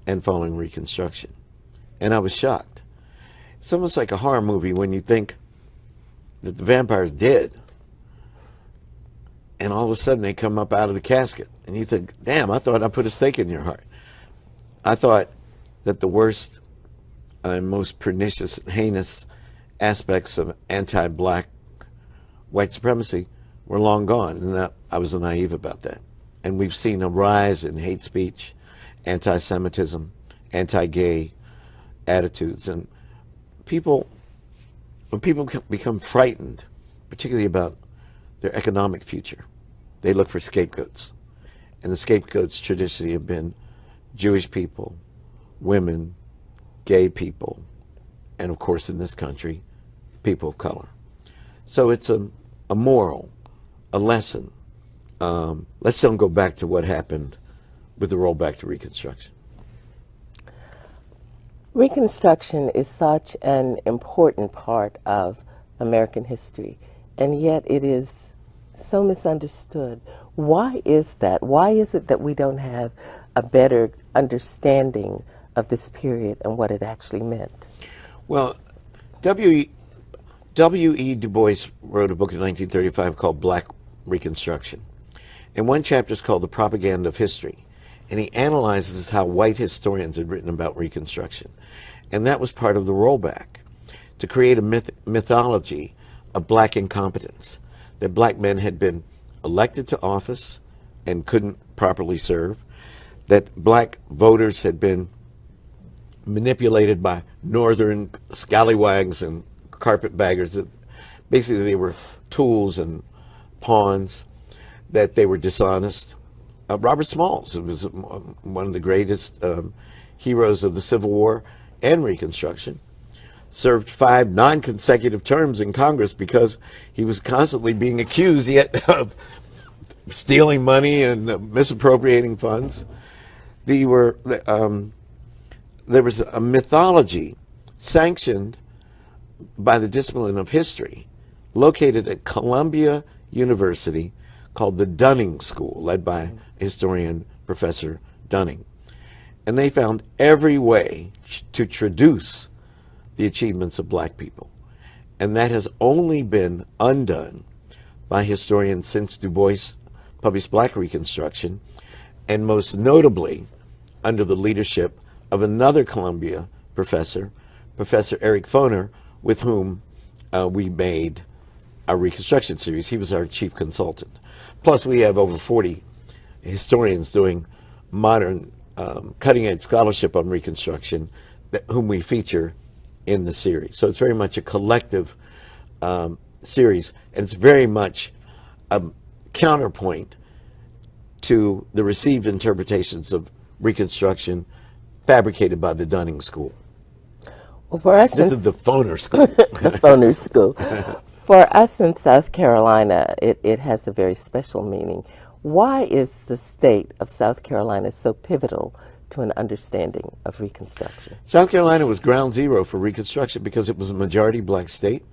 and following Reconstruction. And I was shocked. It's almost like a horror movie when you think that the vampire's dead, and all of a sudden they come up out of the casket, and you think, damn, I thought I put a stake in your heart. I thought that the worst and most pernicious, heinous aspects of anti-black white supremacy were long gone, and I was naive about that. And we've seen a rise in hate speech, anti-Semitism, anti-gay attitudes, and when people become frightened, particularly about their economic future, they look for scapegoats. And the scapegoats traditionally have been Jewish people, women, gay people, and of course in this country, people of color. So it's a moral, a lesson. Let's don't go back to what happened with the rollback to Reconstruction. Reconstruction is such an important part of American history, and yet it is so misunderstood. Why is that? Why is it that we don't have a better understanding of this period and what it actually meant? Well, W.E. Du Bois wrote a book in 1935 called Black Reconstruction. And one chapter is called The Propaganda of History. And he analyzes how white historians had written about Reconstruction. And that was part of the rollback, to create a mythology of black incompetence, that black men had been elected to office and couldn't properly serve, that black voters had been manipulated by northern scallywags and carpetbaggers, that basically they were tools and pawns, that they were dishonest. Robert Smalls was one of the greatest heroes of the Civil War and Reconstruction, served 5 non-consecutive terms in Congress because he was constantly being accused yet of stealing money and misappropriating funds. There was a mythology sanctioned by the discipline of history located at Columbia University called the Dunning School, led by historian Professor Dunning. And they found every way to traduce the achievements of black people. And that has only been undone by historians since Du Bois published Black Reconstruction, and most notably under the leadership of another Columbia professor, Professor Eric Foner, with whom we made our Reconstruction series. He was our chief consultant. Plus, we have over 40 historians doing modern, cutting-edge scholarship on Reconstruction, whom we feature in the series. So it's very much a collective series, and it's very much a counterpoint to the received interpretations of Reconstruction fabricated by the Dunning School. Well, for us, this is the Foner School. The Foner School. For us in South Carolina, it has a very special meaning. Why is the state of South Carolina so pivotal to an understanding of Reconstruction? South Carolina was ground zero for Reconstruction because it was a majority black state.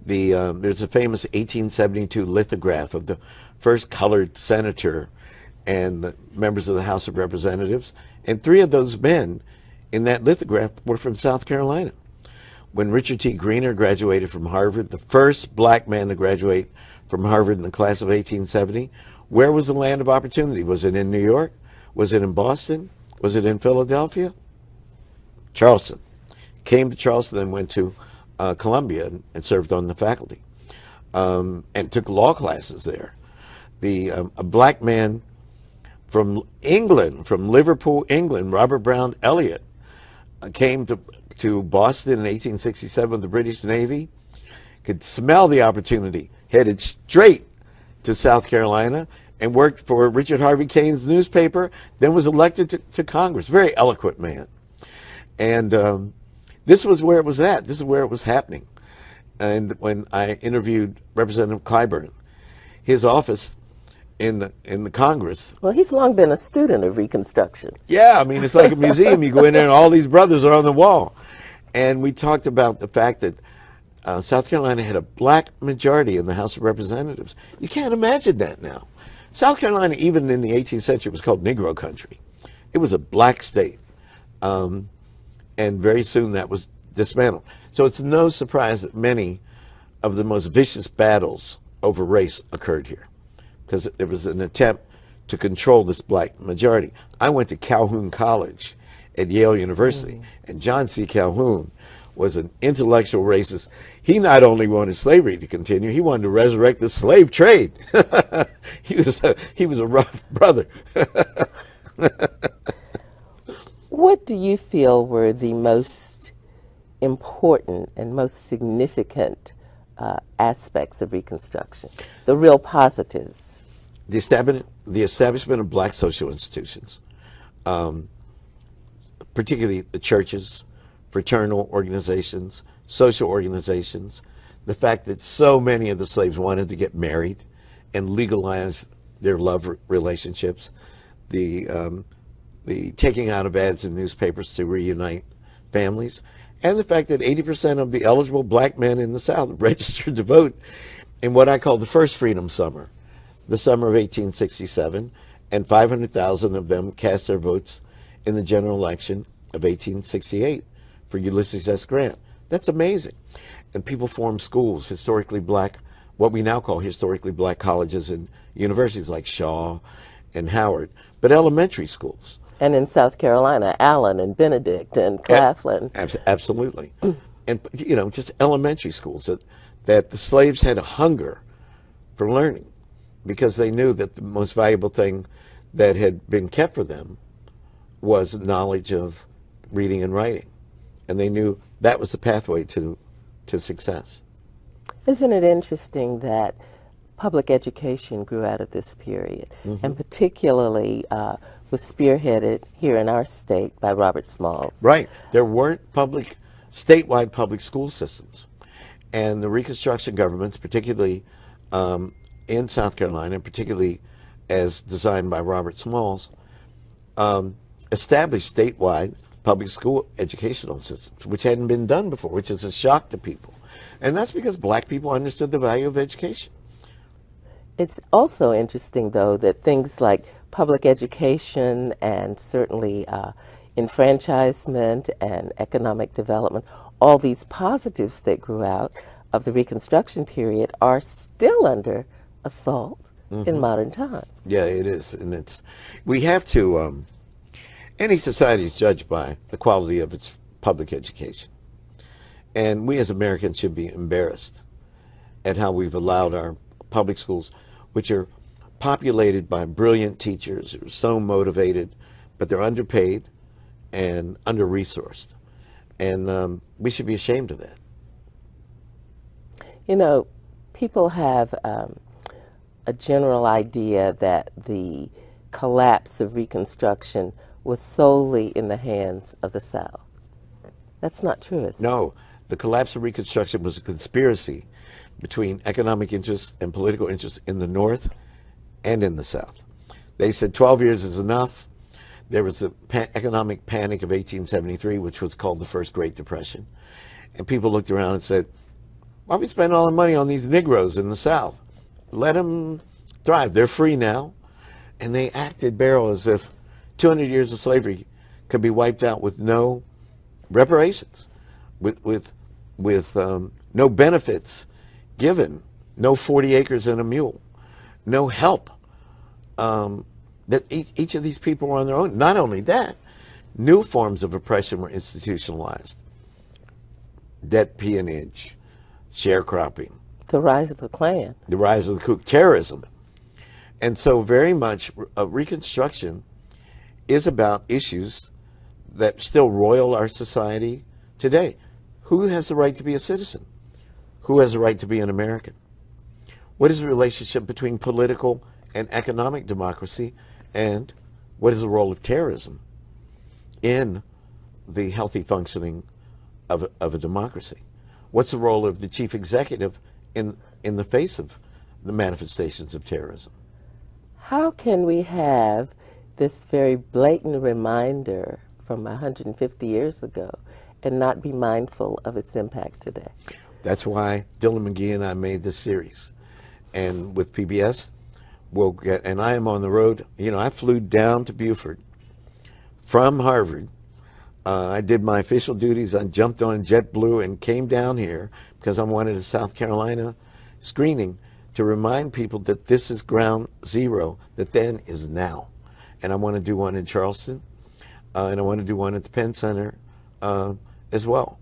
There's a famous 1872 lithograph of the first colored senator and the members of the House of Representatives, and 3 of those men in that lithograph were from South Carolina. When Richard T. Greener graduated from Harvard, the first black man to graduate from Harvard in the class of 1870, where was the land of opportunity? Was it in New York? Was it in Boston? Was it in Philadelphia? Charleston. Came to Charleston and went to Columbia and served on the faculty and took law classes there. A black man from England, from Liverpool, England, Robert Brown Elliott, came to Boston in 1867 with the British Navy, could smell the opportunity, headed straight to South Carolina and worked for Richard Harvey Kane's newspaper, then was elected to Congress. Very eloquent man. And this was where it was at. This is where it was happening. And when I interviewed Representative Clyburn, his office in the Congress. Well, he's long been a student of Reconstruction. Yeah, I mean, it's like a museum. You go in there and all these brothers are on the wall. And we talked about the fact that South Carolina had a black majority in the House of Representatives. You can't imagine that now. South Carolina, even in the 18th century, was called Negro country. It was a black state. And very soon that was dismantled. So it's no surprise that many of the most vicious battles over race occurred here, because there was an attempt to control this black majority. I went to Calhoun College at Yale University, and John C. Calhoun was an intellectual racist. He not only wanted slavery to continue, he wanted to resurrect the slave trade. He was a rough brother. What do you feel were the most important and most significant aspects of Reconstruction, the real positives? The establishment of black social institutions, particularly the churches, fraternal organizations, social organizations, the fact that so many of the slaves wanted to get married and legalize their love relationships, the taking out of ads in newspapers to reunite families, and the fact that 80% of the eligible black men in the South registered to vote in what I call the first Freedom Summer, the summer of 1867, and 500,000 of them cast their votes in the general election of 1868 for Ulysses S. Grant. That's amazing. And people formed schools, historically black, what we now call historically black colleges and universities like Shaw and Howard, but elementary schools. And in South Carolina, Allen and Benedict and Claflin. Absolutely. And, you know, just elementary schools that the slaves had a hunger for learning, because they knew that the most valuable thing that had been kept for them was knowledge of reading and writing. And they knew that was the pathway to success. Isn't it interesting that public education grew out of this period, and particularly was spearheaded here in our state by Robert Smalls? Right. There weren't statewide public school systems. And the Reconstruction governments, particularly in South Carolina, and particularly as designed by Robert Smalls, established statewide public school educational systems, which hadn't been done before, which is a shock to people. And that's because black people understood the value of education. It's also interesting, though, that things like public education and certainly enfranchisement and economic development, all these positives that grew out of the Reconstruction period are still under assault in modern times. Yeah, it is. And we have to, any society is judged by the quality of its public education. And we as Americans should be embarrassed at how we've allowed our public schools, which are populated by brilliant teachers who are so motivated, but they're underpaid and under-resourced. And we should be ashamed of that. You know, people have a general idea that the collapse of Reconstruction was solely in the hands of the South. That's not true, is it? No, the collapse of Reconstruction was a conspiracy between economic interests and political interests in the North and in the South. They said 12 years is enough. There was the economic panic of 1873, which was called the First Great Depression. And people looked around and said, why do we spend all the money on these Negroes in the South? Let them thrive. They're free now. And they acted barrel as if 200 years of slavery could be wiped out with no reparations, with no benefits given, no 40 acres and a mule, no help. That each of these people were on their own. Not only that, new forms of oppression were institutionalized. Debt peonage, sharecropping. The rise of the Klan. The rise of the Ku Klux, terrorism. And so very much Reconstruction is about issues that still roil our society today. Who has the right to be a citizen? Who has the right to be an American? What is the relationship between political and economic democracy, and what is the role of terrorism in the healthy functioning of a democracy? What's the role of the chief executive in the face of the manifestations of terrorism? How can we have this very blatant reminder from 150 years ago and not be mindful of its impact today? That's why Dylan McGee and I made this series. And with PBS, we'll get, and I am on the road. You know, I flew down to Beaufort from Harvard. I did my official duties. I jumped on JetBlue and came down here because I wanted a South Carolina screening to remind people that this is ground zero, that then is now. And I want to do one in Charleston, and I want to do one at the Penn Center as well.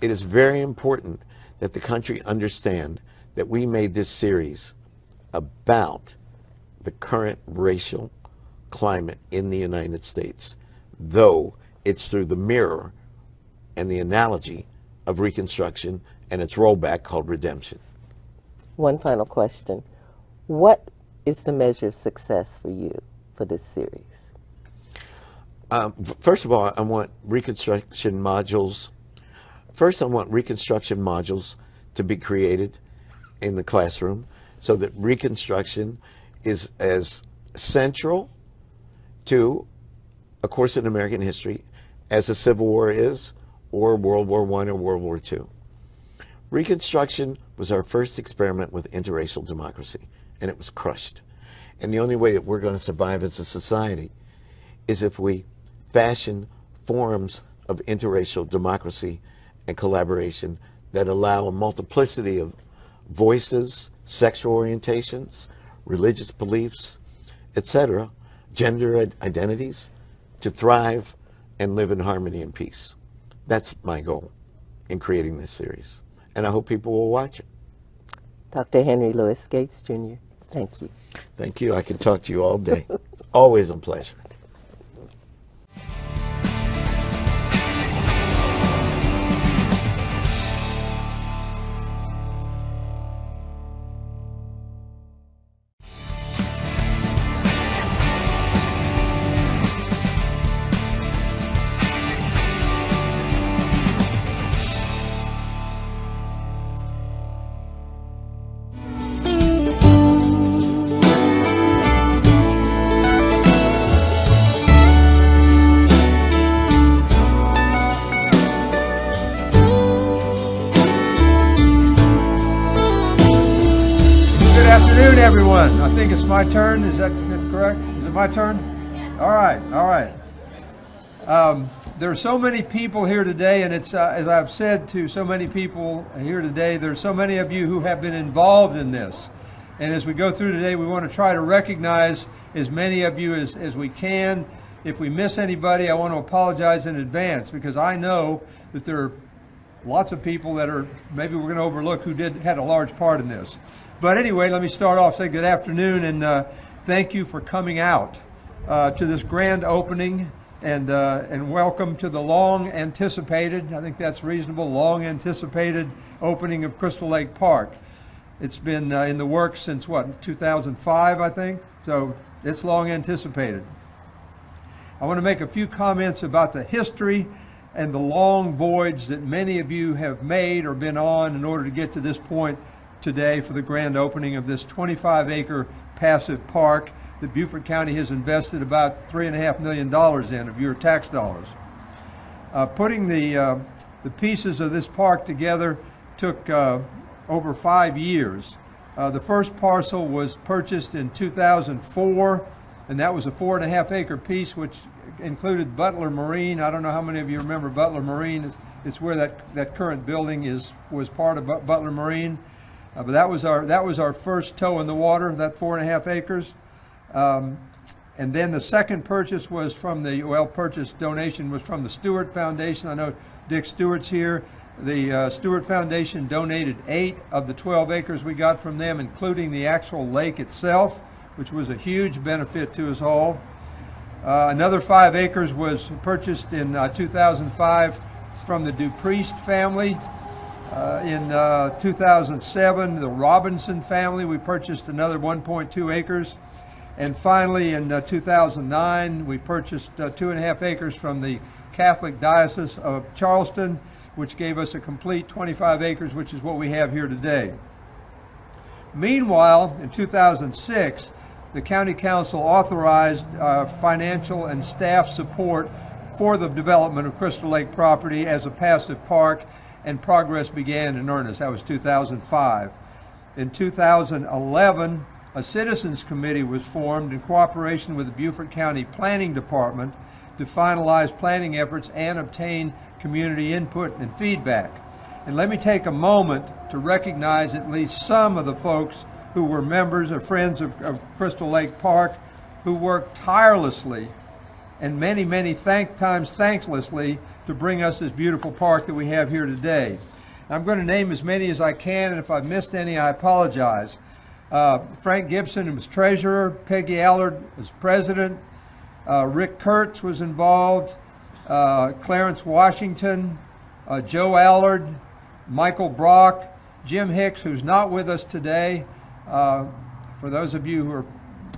It is very important that the country understand that we made this series about the current racial climate in the United States, though it's through the mirror and the analogy of Reconstruction and its rollback called redemption. One final question. What is the measure of success for you for this series? First of all, I want Reconstruction modules. First, I want Reconstruction modules to be created in the classroom so that Reconstruction is as central to a course in American history as the Civil War is, or World War I or World War II. Reconstruction was our first experiment with interracial democracy, and it was crushed. And the only way that we're going to survive as a society is if we fashion forms of interracial democracy and collaboration that allow a multiplicity of voices, sexual orientations, religious beliefs, etc., gender identities, to thrive and live in harmony and peace. That's my goal in creating this series, and I hope people will watch it. Dr. Henry Louis Gates, Jr., thank you. Thank you. I can talk to you all day. Always a pleasure. Everyone, I think it's my turn. Is that correct? Is it my turn? Yes. All right, all right. There are so many people here today, and it's as I've said to so many people here today, there's so many of you who have been involved in this. And as we go through today, we want to try to recognize as many of you as we can. If we miss anybody, I want to apologize in advance, because I know that there are lots of people that are maybe we're going to overlook who had a large part in this. But anyway, let me start off, say good afternoon, and thank you for coming out to this grand opening, and welcome to the long-anticipated, I think that's reasonable, long-anticipated opening of Crystal Lake Park. It's been in the works since, what, 2005, I think? So it's long-anticipated. I want to make a few comments about the history and the long voyage that many of you have made or been on in order to get to this point today for the grand opening of this 25-acre passive park that Beaufort County has invested about $3.5 million in of your tax dollars. Putting the pieces of this park together took over 5 years. The first parcel was purchased in 2004, and that was a 4.5-acre piece, which included Butler Marine. I don't know how many of you remember Butler Marine. It's where that current building was part of Butler Marine. But that was our first toe in the water, that 4.5 acres. And then the second purchase was from donation was from the Stewart Foundation. I know Dick Stewart's here. The Stewart Foundation donated 8 of the 12 acres we got from them, including the actual lake itself, which was a huge benefit to us all. Another 5 acres was purchased in 2005 from the Dupriest family. In 2007, the Robinson family, we purchased another 1.2 acres. And finally, in 2009, we purchased 2.5 acres from the Catholic Diocese of Charleston, which gave us a complete 25 acres, which is what we have here today. Meanwhile, in 2006, the County Council authorized financial and staff support for the development of Crystal Lake property as a passive park, and progress began in earnest. That was 2005. In 2011, a citizens committee was formed in cooperation with the Beaufort County Planning Department to finalize planning efforts and obtain community input and feedback. And let me take a moment to recognize at least some of the folks who were members or friends of Crystal Lake Park who worked tirelessly and many times thanklessly to bring us this beautiful park that we have here today. I'm going to name as many as I can, and if I've missed any, I apologize. Frank Gibson was treasurer, Peggy Allard was president, Rick Kurtz was involved, Clarence Washington, Joe Allard, Michael Brock, Jim Hicks, who's not with us today. For those of you who are,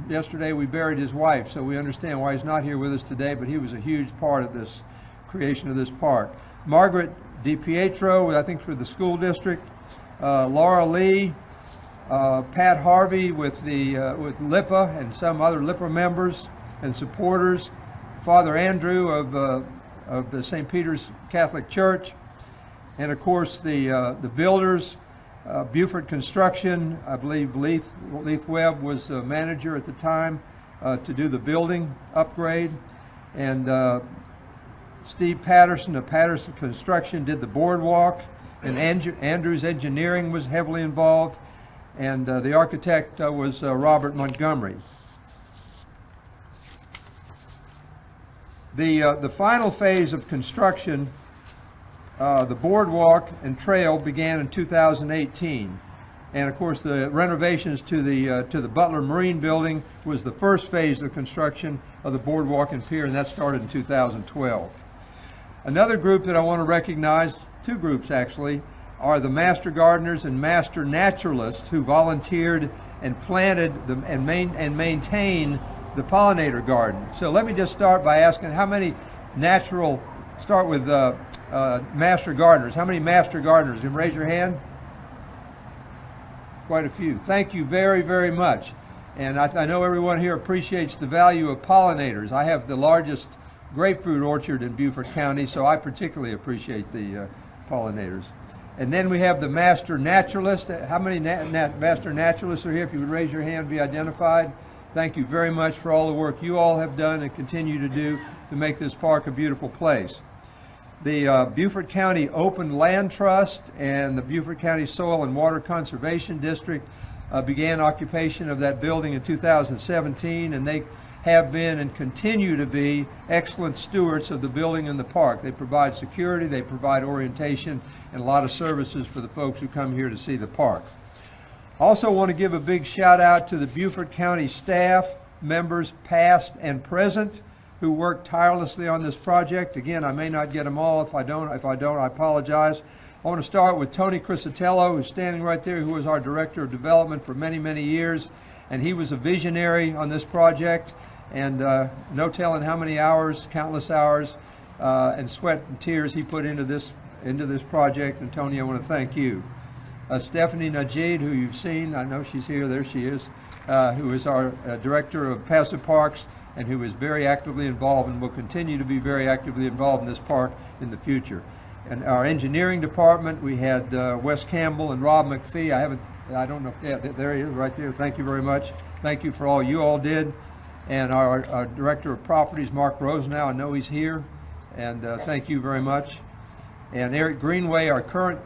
yesterday we buried his wife, so we understand why he's not here with us today, but he was a huge part of this creation of this park. Margaret DiPietro, I think for the school district, Laura Lee, Pat Harvey with with LIPA and some other LIPA members and supporters, Father Andrew of the St. Peter's Catholic Church, and of course the builders, Beaufort Construction. I believe Leith Webb was the manager at the time to do the building upgrade, and Steve Patterson of Patterson Construction did the boardwalk, and Andrews Engineering was heavily involved, and the architect was Robert Montgomery. The final phase of construction, the boardwalk and trail, began in 2018, and of course the renovations to the Butler Marine Building was the first phase of construction of the boardwalk and pier, and that started in 2012. Another group that I want to recognize, two groups actually, are the Master Gardeners and Master Naturalists who volunteered and planted and maintain the pollinator garden. So let me just start by asking how many start with Master Gardeners. How many Master Gardeners? You can raise your hand? Quite a few. Thank you very much. And I know everyone here appreciates the value of pollinators. I have the largest grapefruit orchard in Beaufort County, so I particularly appreciate the pollinators. And then we have the Master Naturalists. How many Master Naturalists are here? If you would raise your hand, be identified. Thank you very much for all the work you all have done and continue to do to make this park a beautiful place. The Beaufort County Open Land Trust and the Beaufort County Soil and Water Conservation District began occupation of that building in 2017, and they have been and continue to be excellent stewards of the building and the park. They provide security, they provide orientation, and a lot of services for the folks who come here to see the park. Also want to give a big shout out to the Beaufort County staff members, past and present, who worked tirelessly on this project. Again, I may not get them all. If I don't, I apologize. I want to start with Tony Crisatello, who's standing right there, who was our Director of Development for many years, and he was a visionary on this project, and no telling how many hours, countless hours, and sweat and tears he put into this project. And Tony, I want to thank you. Stephanie Najid, who you've seen, I know she's here, there she is, who is our Director of Passive Parks, and who is very actively involved and will continue to be very actively involved in this park in the future. And our engineering department, we had Wes Campbell and Rob McPhee. I don't know if, yeah, there he is right there. Thank you very much. Thank you for all you all did. And our Director of Properties, Mark Rosenau, I know he's here, and thank you very much. And Eric Greenway, our current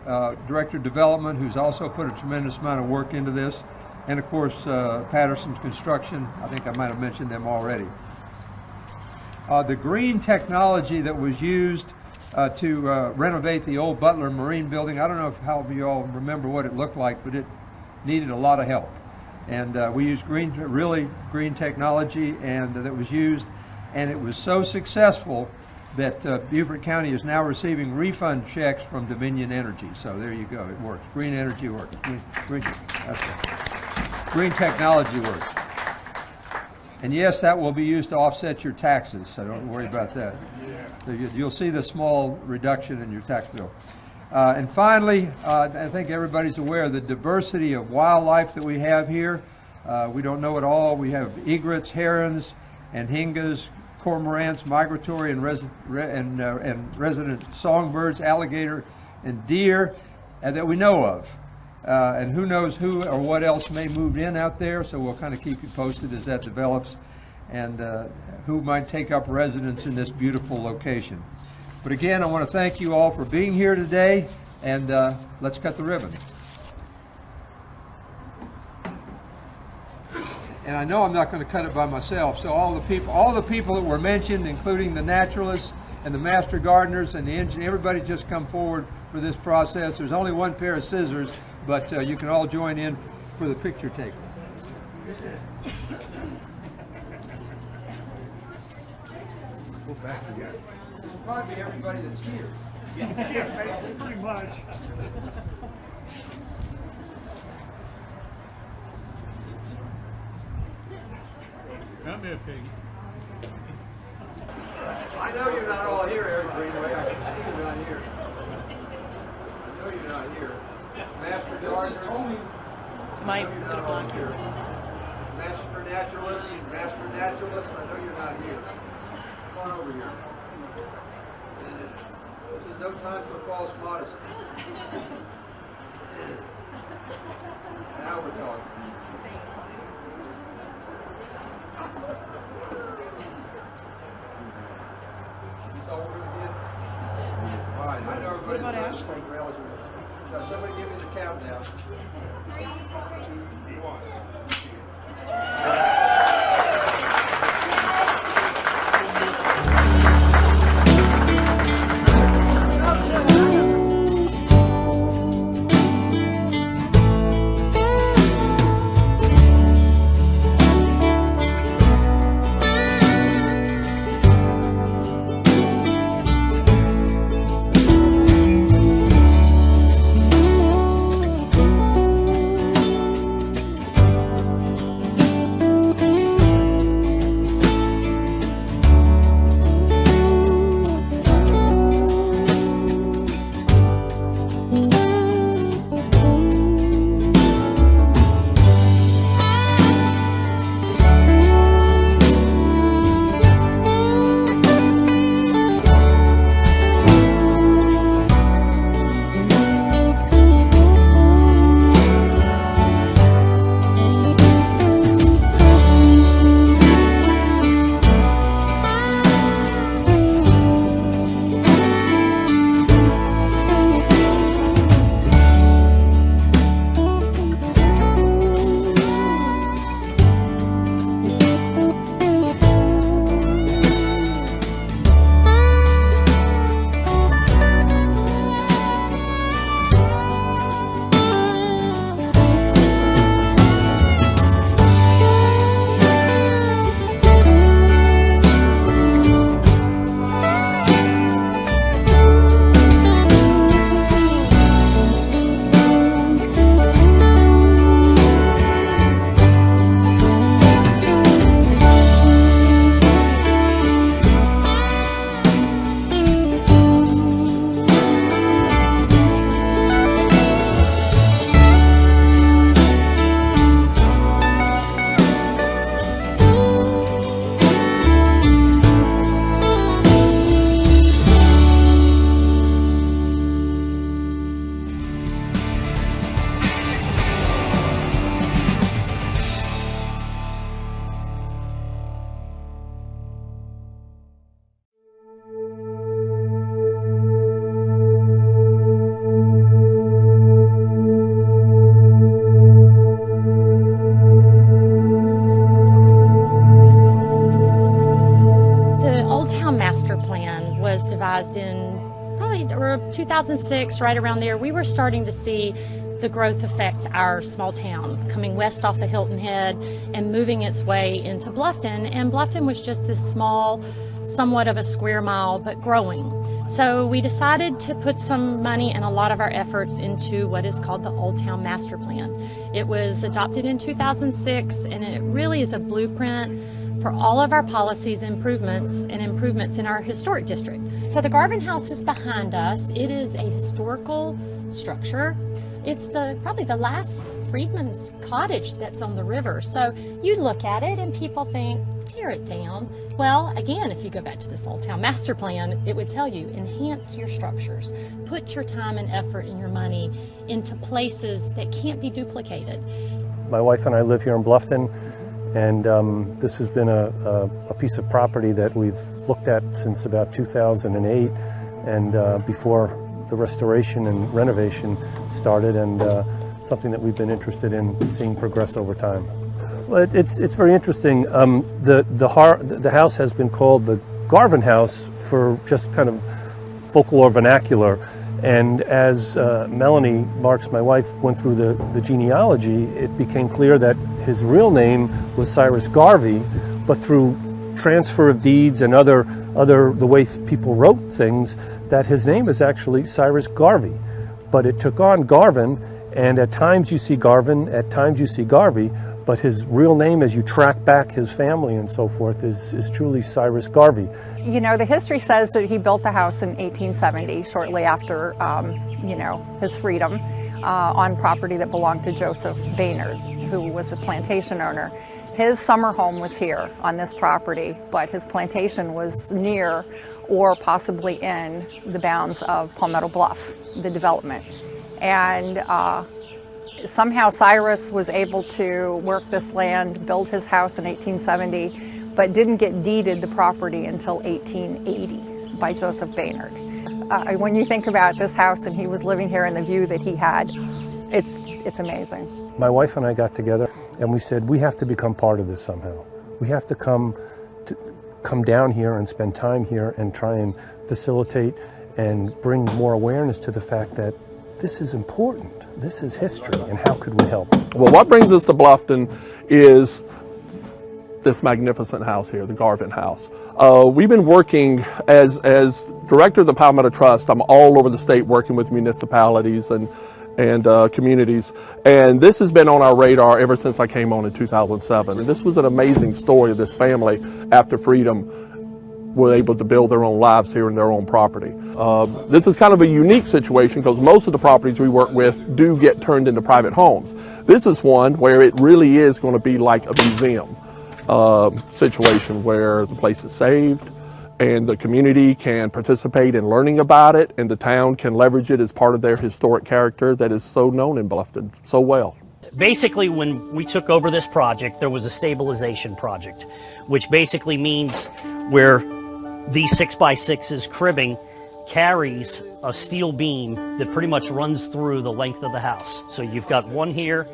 Director of Development, who's also put a tremendous amount of work into this. And of course, Patterson's Construction. I think I might have mentioned them already. The green technology that was used to renovate the old Butler Marine Building, I don't know if how of you all remember what it looked like, but it needed a lot of help. And we used really green technology, and that was used, and it was so successful that Beaufort County is now receiving refund checks from Dominion Energy. So there you go, it works. Green energy works. Green technology works. And yes, that will be used to offset your taxes, so don't worry about that. So you'll see the small reduction in your tax bill. And finally, I think everybody's aware of the diversity of wildlife that we have here. We don't know it all. We have egrets, herons, and hingas, cormorants, migratory and resident songbirds, alligator, and deer that we know of. And who knows who or what else may move in out there, so we'll kind of keep you posted as that develops, and who might take up residence in this beautiful location. But again, I want to thank you all for being here today, and let's cut the ribbon. And I know I'm not going to cut it by myself, so all the people that were mentioned, including the naturalists and the master gardeners and the engineer, everybody just come forward for this process. There's only one pair of scissors, but you can all join in for the picture taking. Go back again. This will probably be everybody that's here. Yeah, pretty much. Come here, Piggy. I know you're not all here, everybody. I can see you're not here. I know you're not here. Master gardener. Mike, you're not all here. Master naturalist. I know you're not here. Come on over here. This is no time for false modesty. Now we're talking. That's all we're going to get? All right, I know everybody. What about Ashley? Now somebody give me the countdown. 3, 2, 1. In probably 2006, right around there, we were starting to see the growth affect our small town, coming west off of Hilton Head and moving its way into Bluffton. And Bluffton was just this small, somewhat of a square mile, but growing. So we decided to put some money and a lot of our efforts into what is called the Old Town Master Plan. It was adopted in 2006, and it really is a blueprint for all of our policies, improvements in our historic district. So the Garvin House is behind us. It is a historical structure. It's probably the last freedman's cottage that's on the river. So you look at it and people think, tear it down. Well, again, if you go back to this Old Town Master Plan, it would tell you, enhance your structures. Put your time and effort and your money into places that can't be duplicated. My wife and I live here in Bluffton, and this has been a piece of property that we've looked at since about 2008, and before the restoration and renovation started, and something that we've been interested in seeing progress over time. Well, it's very interesting. The house has been called the Garvin House for just kind of folklore vernacular. And as Melanie Marks, my wife, went through the genealogy, it became clear that his real name was Cyrus Garvey, but through transfer of deeds and the way people wrote things, that his name is actually Cyrus Garvey. But it took on Garvin, and at times you see Garvin, at times you see Garvey, but his real name, as you track back his family and so forth, is truly Cyrus Garvey. You know, the history says that he built the house in 1870, shortly after, you know, his freedom, on property that belonged to Joseph Baynard, who was a plantation owner. His summer home was here on this property, but his plantation was near or possibly in the bounds of Palmetto Bluff, the development. And somehow Cyrus was able to work this land, build his house in 1870, but didn't get deeded the property until 1880 by Joseph Baynard. When you think about this house and he was living here and the view that he had, it's amazing. My wife and I got together and we said, we have to become part of this somehow. We have to come down here and spend time here and try and facilitate and bring more awareness to the fact that this is important. This is history, and how could we help? Well, what brings us to Bluffton is this magnificent house here, the Garvin House. We've been working as director of the Palmetto Trust. I'm all over the state working with municipalities and communities, and this has been on our radar ever since I came on in 2007. And this was an amazing story of this family after freedom were able to build their own lives here in their own property. This is kind of a unique situation because most of the properties we work with do get turned into private homes. This is one where it really is going to be like a museum situation where the place is saved and the community can participate in learning about it, and the town can leverage it as part of their historic character that is so known in Bluffton so well. Basically, when we took over this project, there was a stabilization project, which basically means where these 6x6s cribbing carries a steel beam that pretty much runs through the length of the house. So you've got one here,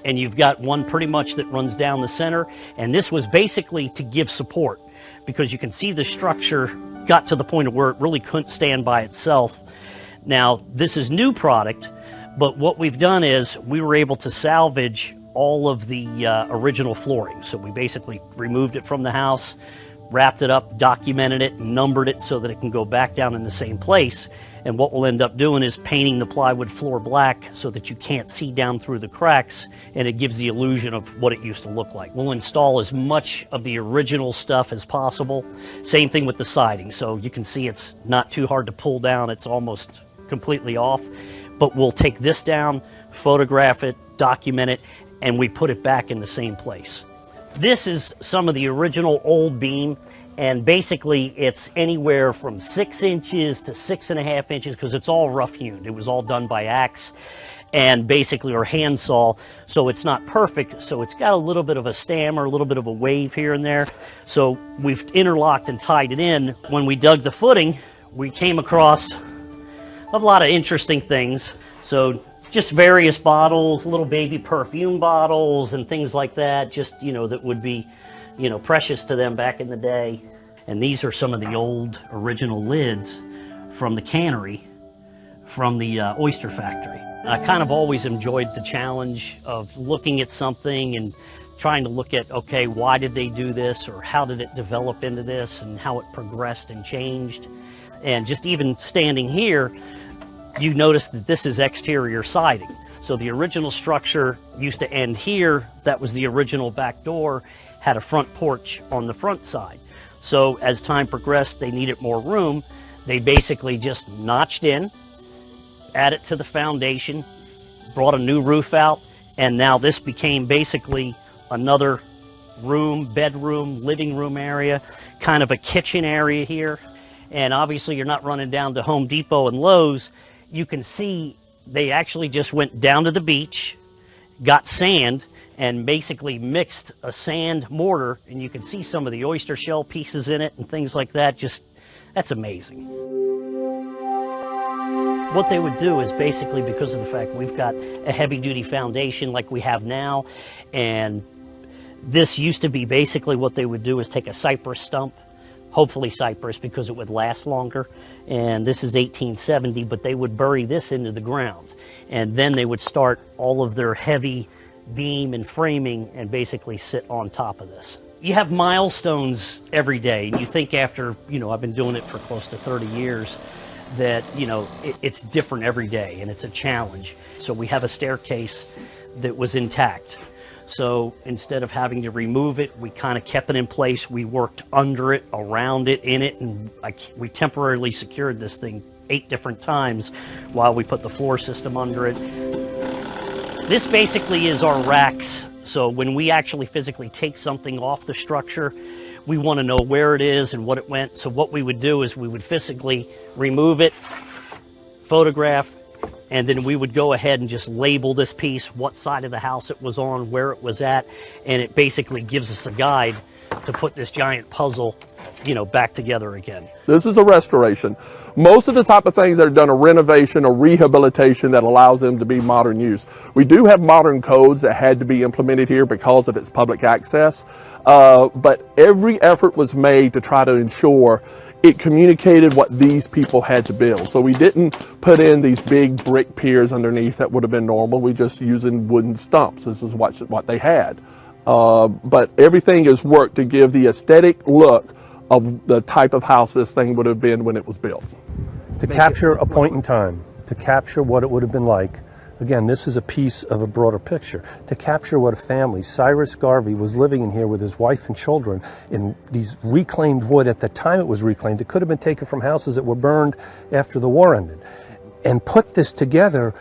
and you've got one pretty much that runs down the center, and this was basically to give support, because you can see the structure got to the point of where it really couldn't stand by itself. Now, this is new product, but what we've done is we were able to salvage all of the original flooring. So we basically removed it from the house, wrapped it up, documented it, numbered it so that it can go back down in the same place. And what we'll end up doing is painting the plywood floor black so that you can't see down through the cracks, and it gives the illusion of what it used to look like. We'll install as much of the original stuff as possible. Same thing with the siding. So you can see it's not too hard to pull down. It's almost completely off. But we'll take this down, photograph it, document it, and we put it back in the same place. This is some of the original old beam, and basically it's anywhere from 6 inches to 6.5 inches because it's all rough hewn. It was all done by axe and basically or hand saw, so it's not perfect. So it's got a little bit of a stam or a little bit of a wave here and there. So we've interlocked and tied it in. When we dug the footing, we came across a lot of interesting things. So just various bottles, little baby perfume bottles and things like that, just, you know, that would be, you know, precious to them back in the day. And these are some of the old original lids from the cannery, from the oyster factory. I kind of always enjoyed the challenge of looking at something and trying to look at, okay, why did they do this, or how did it develop into this, and how it progressed and changed. And just even standing here, you notice that this is exterior siding. So the original structure used to end here. That was the original back door, had a front porch on the front side. So as time progressed, they needed more room. They basically just notched in, added to the foundation, brought a new roof out, and now this became basically another room, bedroom, living room area, kind of a kitchen area here. And obviously you're not running down to Home Depot and Lowe's. You can see they actually just went down to the beach, got sand, and basically mixed a sand mortar, and you can see some of the oyster shell pieces in it and things like that. Just, that's amazing. What they would do is basically, because of the fact we've got a heavy-duty foundation like we have now, and this used to be basically what they would do is take a cypress stump, hopefully cypress because it would last longer, and this is 1870, but they would bury this into the ground, and then they would start all of their heavy beam and framing and basically sit on top of this. You have milestones every day, and you think after, you know, I've been doing it for close to 30 years, that, you know, it's different every day and it's a challenge. So we have a staircase that was intact. So instead of having to remove it, we kind of kept it in place. We worked under it, around it, in it, and we temporarily secured this thing 8 different times while we put the floor system under it. This basically is our racks. So when we actually physically take something off the structure, we want to know where it is and what it went. So what we would do is we would physically remove it, photograph, and then we would go ahead and just label this piece, what side of the house it was on, where it was at, and it basically gives us a guide to put this giant puzzle, you know, back together again. This is a restoration. Most of the type of things that are done are renovation or rehabilitation that allows them to be modern use. We do have modern codes that had to be implemented here because of its public access, but every effort was made to try to ensure it communicated what these people had to build. So we didn't put in these big brick piers underneath that would have been normal. We just using wooden stumps. This is what they had. But everything is worked to give the aesthetic look of the type of house this thing would have been when it was built. To capture a point in time, to capture what it would have been like. Again, this is a piece of a broader picture. To capture what a family, Cyrus Garvey was living in here with his wife and children in these reclaimed wood. At the time it was reclaimed, it could have been taken from houses that were burned after the war ended. And put this together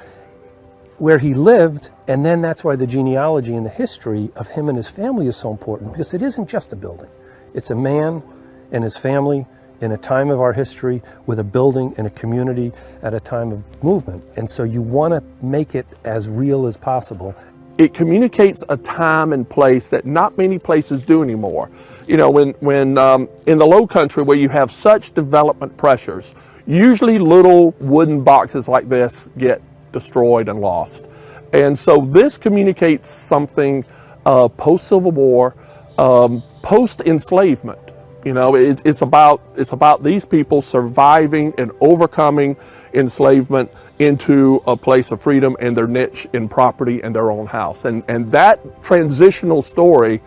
where he lived, and then that's why the genealogy and the history of him and his family is so important, because it isn't just a building. It's a man and his family in a time of our history with a building and a community at a time of movement. And so you want to make it as real as possible. It communicates a time and place that not many places do anymore. You know, when in the low country where you have such development pressures, usually little wooden boxes like this get destroyed and lost. And so this communicates something post-Civil War, post-enslavement. You know, it's about these people surviving and overcoming enslavement into a place of freedom and their niche in property and their own house. And that transitional story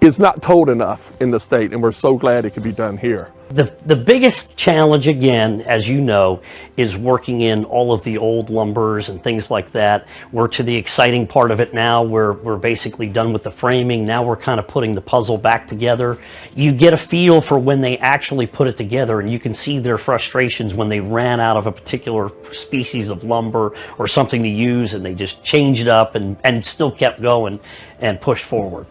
is not told enough in the state, and we're so glad it could be done here. The biggest challenge, again, as you know, is working in all of the old lumbers and things like that. We're to the exciting part of it now. We're basically done with the framing. Now we're kind of putting the puzzle back together. You get a feel for when they actually put it together, and you can see their frustrations when they ran out of a particular species of lumber or something to use, and they just changed up and still kept going and pushed forward.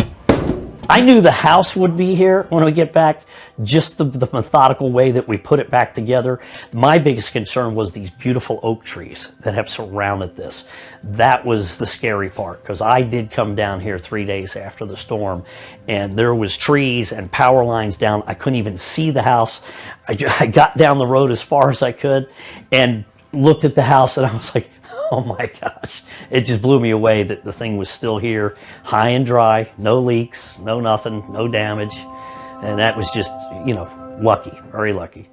I knew the house would be here when we get back, just the methodical way that we put it back together. My biggest concern was these beautiful oak trees that have surrounded this. That was the scary part, because I did come down here 3 days after the storm, and there was trees and power lines down. I couldn't even see the house. I got down the road as far as I could and looked at the house, and I was like, oh my gosh, it just blew me away that the thing was still here, high and dry, no leaks, no nothing, no damage. And that was just, you know, lucky, very lucky.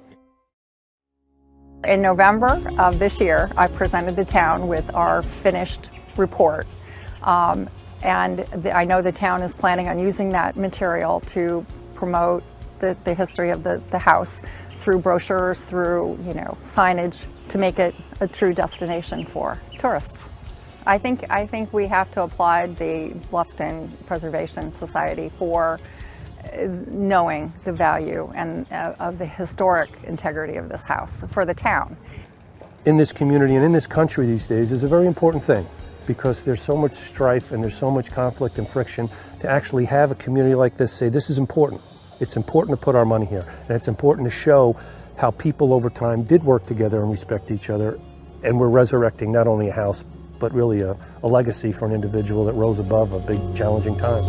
In November of this year, I presented the town with our finished report. I know the town is planning on using that material to promote the history of the house through brochures, through, you know, signage, to make it a true destination for tourists. I think we have to applaud the Bluffton Preservation Society for knowing the value and of the historic integrity of this house for the town. In this community and in this country these days is a very important thing, because there's so much strife and there's so much conflict and friction. To actually have a community like this say, this is important. It's important to put our money here, and it's important to show how people over time did work together and respect each other, and we're resurrecting not only a house, but really a legacy for an individual that rose above a big, challenging time.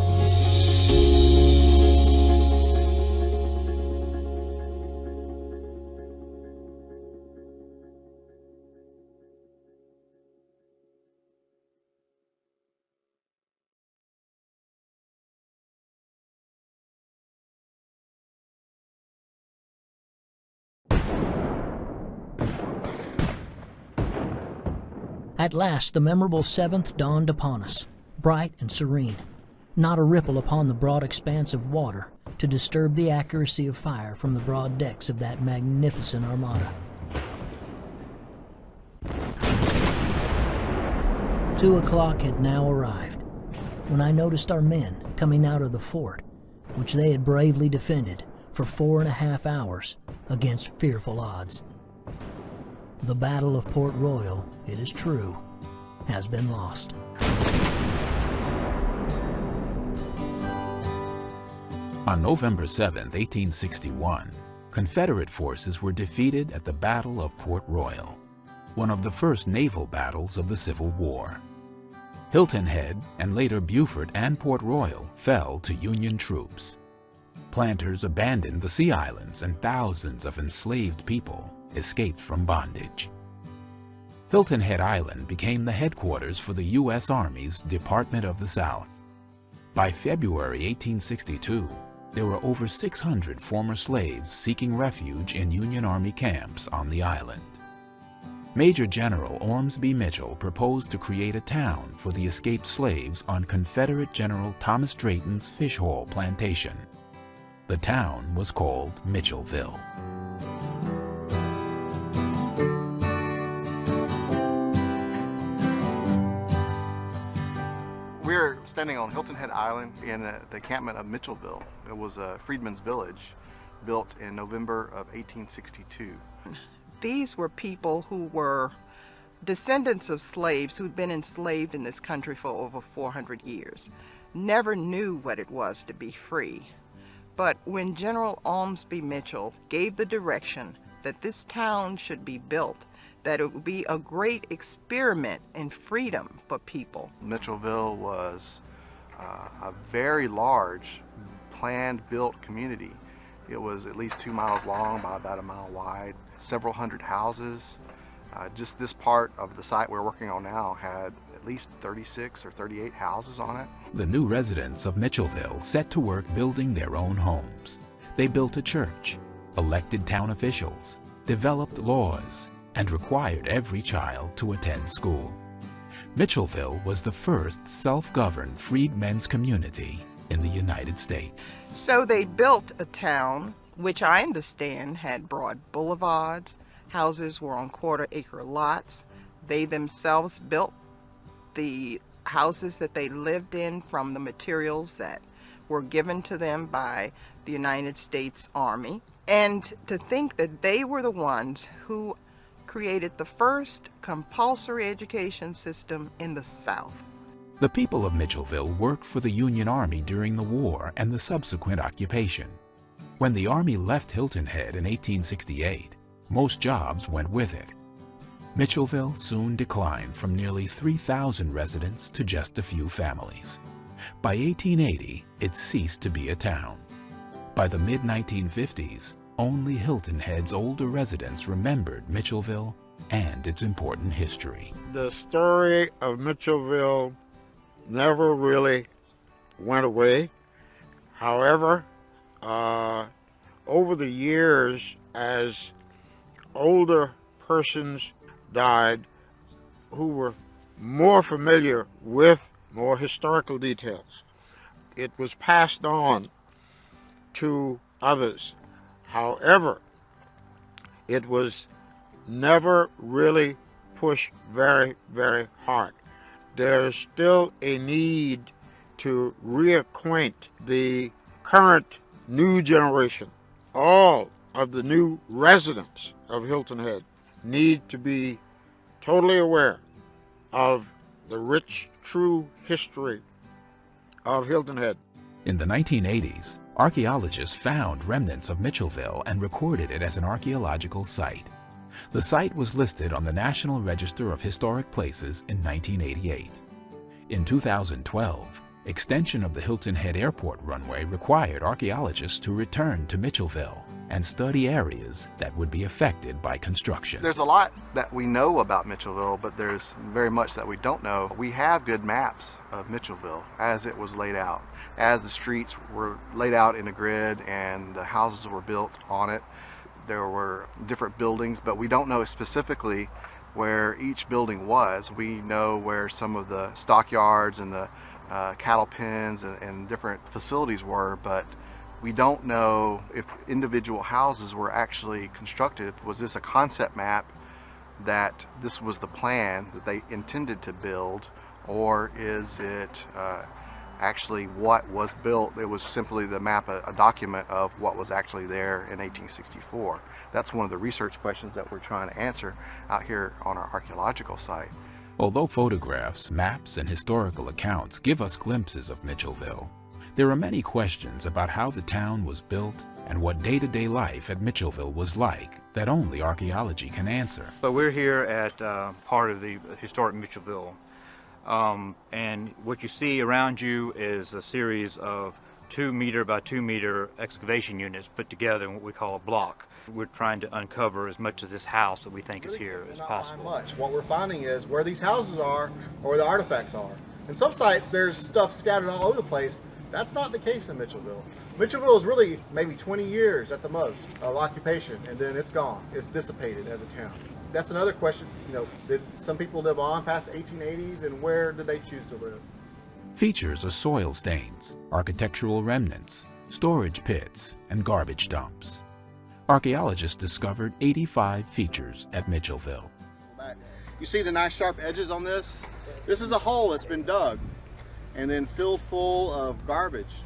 At last, the memorable 7th dawned upon us, bright and serene. Not a ripple upon the broad expanse of water to disturb the accuracy of fire from the broad decks of that magnificent armada. 2 o'clock had now arrived, when I noticed our men coming out of the fort, which they had bravely defended for 4.5 hours against fearful odds. The Battle of Port Royal, it is true, has been lost. On November 7, 1861, Confederate forces were defeated at the Battle of Port Royal, one of the first naval battles of the Civil War. Hilton Head and later Beaufort and Port Royal fell to Union troops. Planters abandoned the Sea Islands and thousands of enslaved people escaped from bondage. Hilton Head Island became the headquarters for the U.S. Army's Department of the South. By February 1862, there were over 600 former slaves seeking refuge in Union Army camps on the island. Major General Ormsby Mitchell proposed to create a town for the escaped slaves on Confederate General Thomas Drayton's Fish Hole plantation. The town was called Mitchellville. We're standing on Hilton Head Island in the encampment of Mitchellville. It was a freedman's village built in November of 1862. These were people who were descendants of slaves who'd been enslaved in this country for over 400 years. Never knew what it was to be free. But when General Ormsby Mitchell gave the direction that this town should be built, that it would be a great experiment in freedom for people. Mitchellville was a very large, planned, built community. It was at least 2 miles long by about 1 mile wide, several hundred houses. Just this part of the site we're working on now had at least 36 or 38 houses on it. The new residents of Mitchellville set to work building their own homes. They built a church, elected town officials, developed laws, and required every child to attend school. Mitchellville was the first self-governed freedmen's community in the United States. So they built a town, which I understand had broad boulevards. Houses were on quarter-acre lots. They themselves built the houses that they lived in from the materials that were given to them by the United States Army. And to think that they were the ones who created the first compulsory education system in the South. The people of Mitchellville worked for the Union Army during the war and the subsequent occupation. When the Army left Hilton Head in 1868, most jobs went with it. Mitchellville soon declined from nearly 3,000 residents to just a few families. By 1880, it ceased to be a town. By the mid-1950s, only Hilton Head's older residents remembered Mitchellville and its important history. The story of Mitchellville never really went away. However, over the years, as older persons died who were more familiar with more historical details, it was passed on to others. However, it was never really pushed very, very hard. There's still a need to reacquaint the current new generation. All of the new residents of Hilton Head need to be totally aware of the rich, true history of Hilton Head. In the 1980s, archaeologists found remnants of Mitchellville and recorded it as an archaeological site. The site was listed on the National Register of Historic Places in 1988. In 2012, extension of the Hilton Head Airport runway required archaeologists to return to Mitchellville and study areas that would be affected by construction. There's a lot that we know about Mitchellville, but there's very much that we don't know. We have good maps of Mitchellville as it was laid out, as the streets were laid out in a grid and the houses were built on it. There were different buildings, but we don't know specifically where each building was. We know where some of the stockyards and the cattle pens and different facilities were, but we don't know if individual houses were actually constructed. Was this a concept map that this was the plan that they intended to build, or is it actually what was built? It was simply the map, a document of what was actually there in 1864. That's one of the research questions that we're trying to answer out here on our archaeological site. Although photographs, maps, and historical accounts give us glimpses of Mitchellville, there are many questions about how the town was built and what day-to-day life at Mitchellville was like that only archaeology can answer. So we're here at part of the historic Mitchellville, and what you see around you is a series of 2 meter by 2 meter excavation units put together in what we call a block. We're trying to uncover as much of this house that we think is here as possible. Much. What we're finding is where these houses are or where the artifacts are. In some sites there's stuff scattered all over the place. That's not the case in Mitchellville. Mitchellville is really maybe 20 years at the most of occupation, and then it's gone. It's dissipated as a town. That's another question. You know, did some people live on past 1880s, and where did they choose to live? Features are soil stains, architectural remnants, storage pits, and garbage dumps. Archaeologists discovered 85 features at Mitchellville. You see the nice sharp edges on this? This is a hole that's been dug and then filled full of garbage,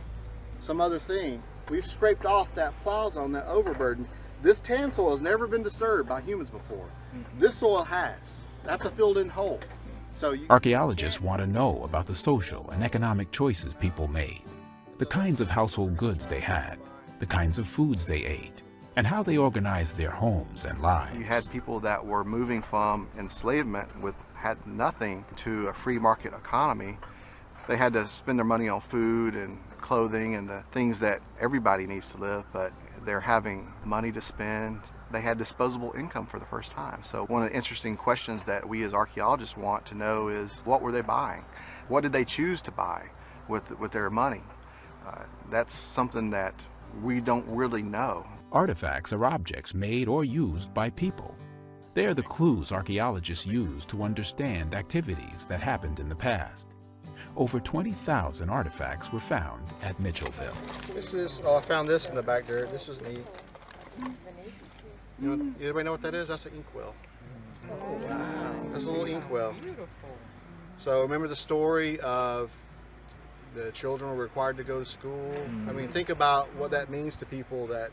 some other thing. We've scraped off that plow zone, that overburden. This tan soil has never been disturbed by humans before. This soil has. That's a filled-in hole. So Archaeologists want to know about the social and economic choices people made, the kinds of household goods they had, the kinds of foods they ate, and how they organized their homes and lives. You had people that were moving from enslavement had nothing to a free market economy. They had to spend their money on food and clothing and the things that everybody needs to live, but they're having money to spend. They had disposable income for the first time. So one of the interesting questions that we as archaeologists want to know is, what were they buying? What did they choose to buy with their money? That's something that we don't really know. Artifacts are objects made or used by people. They are the clues archaeologists use to understand activities that happened in the past. Over 20,000 artifacts were found at Mitchellville. this is, oh, I found this in the back there. This was neat. Anybody know what that is? That's an inkwell. Oh, wow. That's a little inkwell. So remember the story of the children were required to go to school? I mean, think about what that means to people that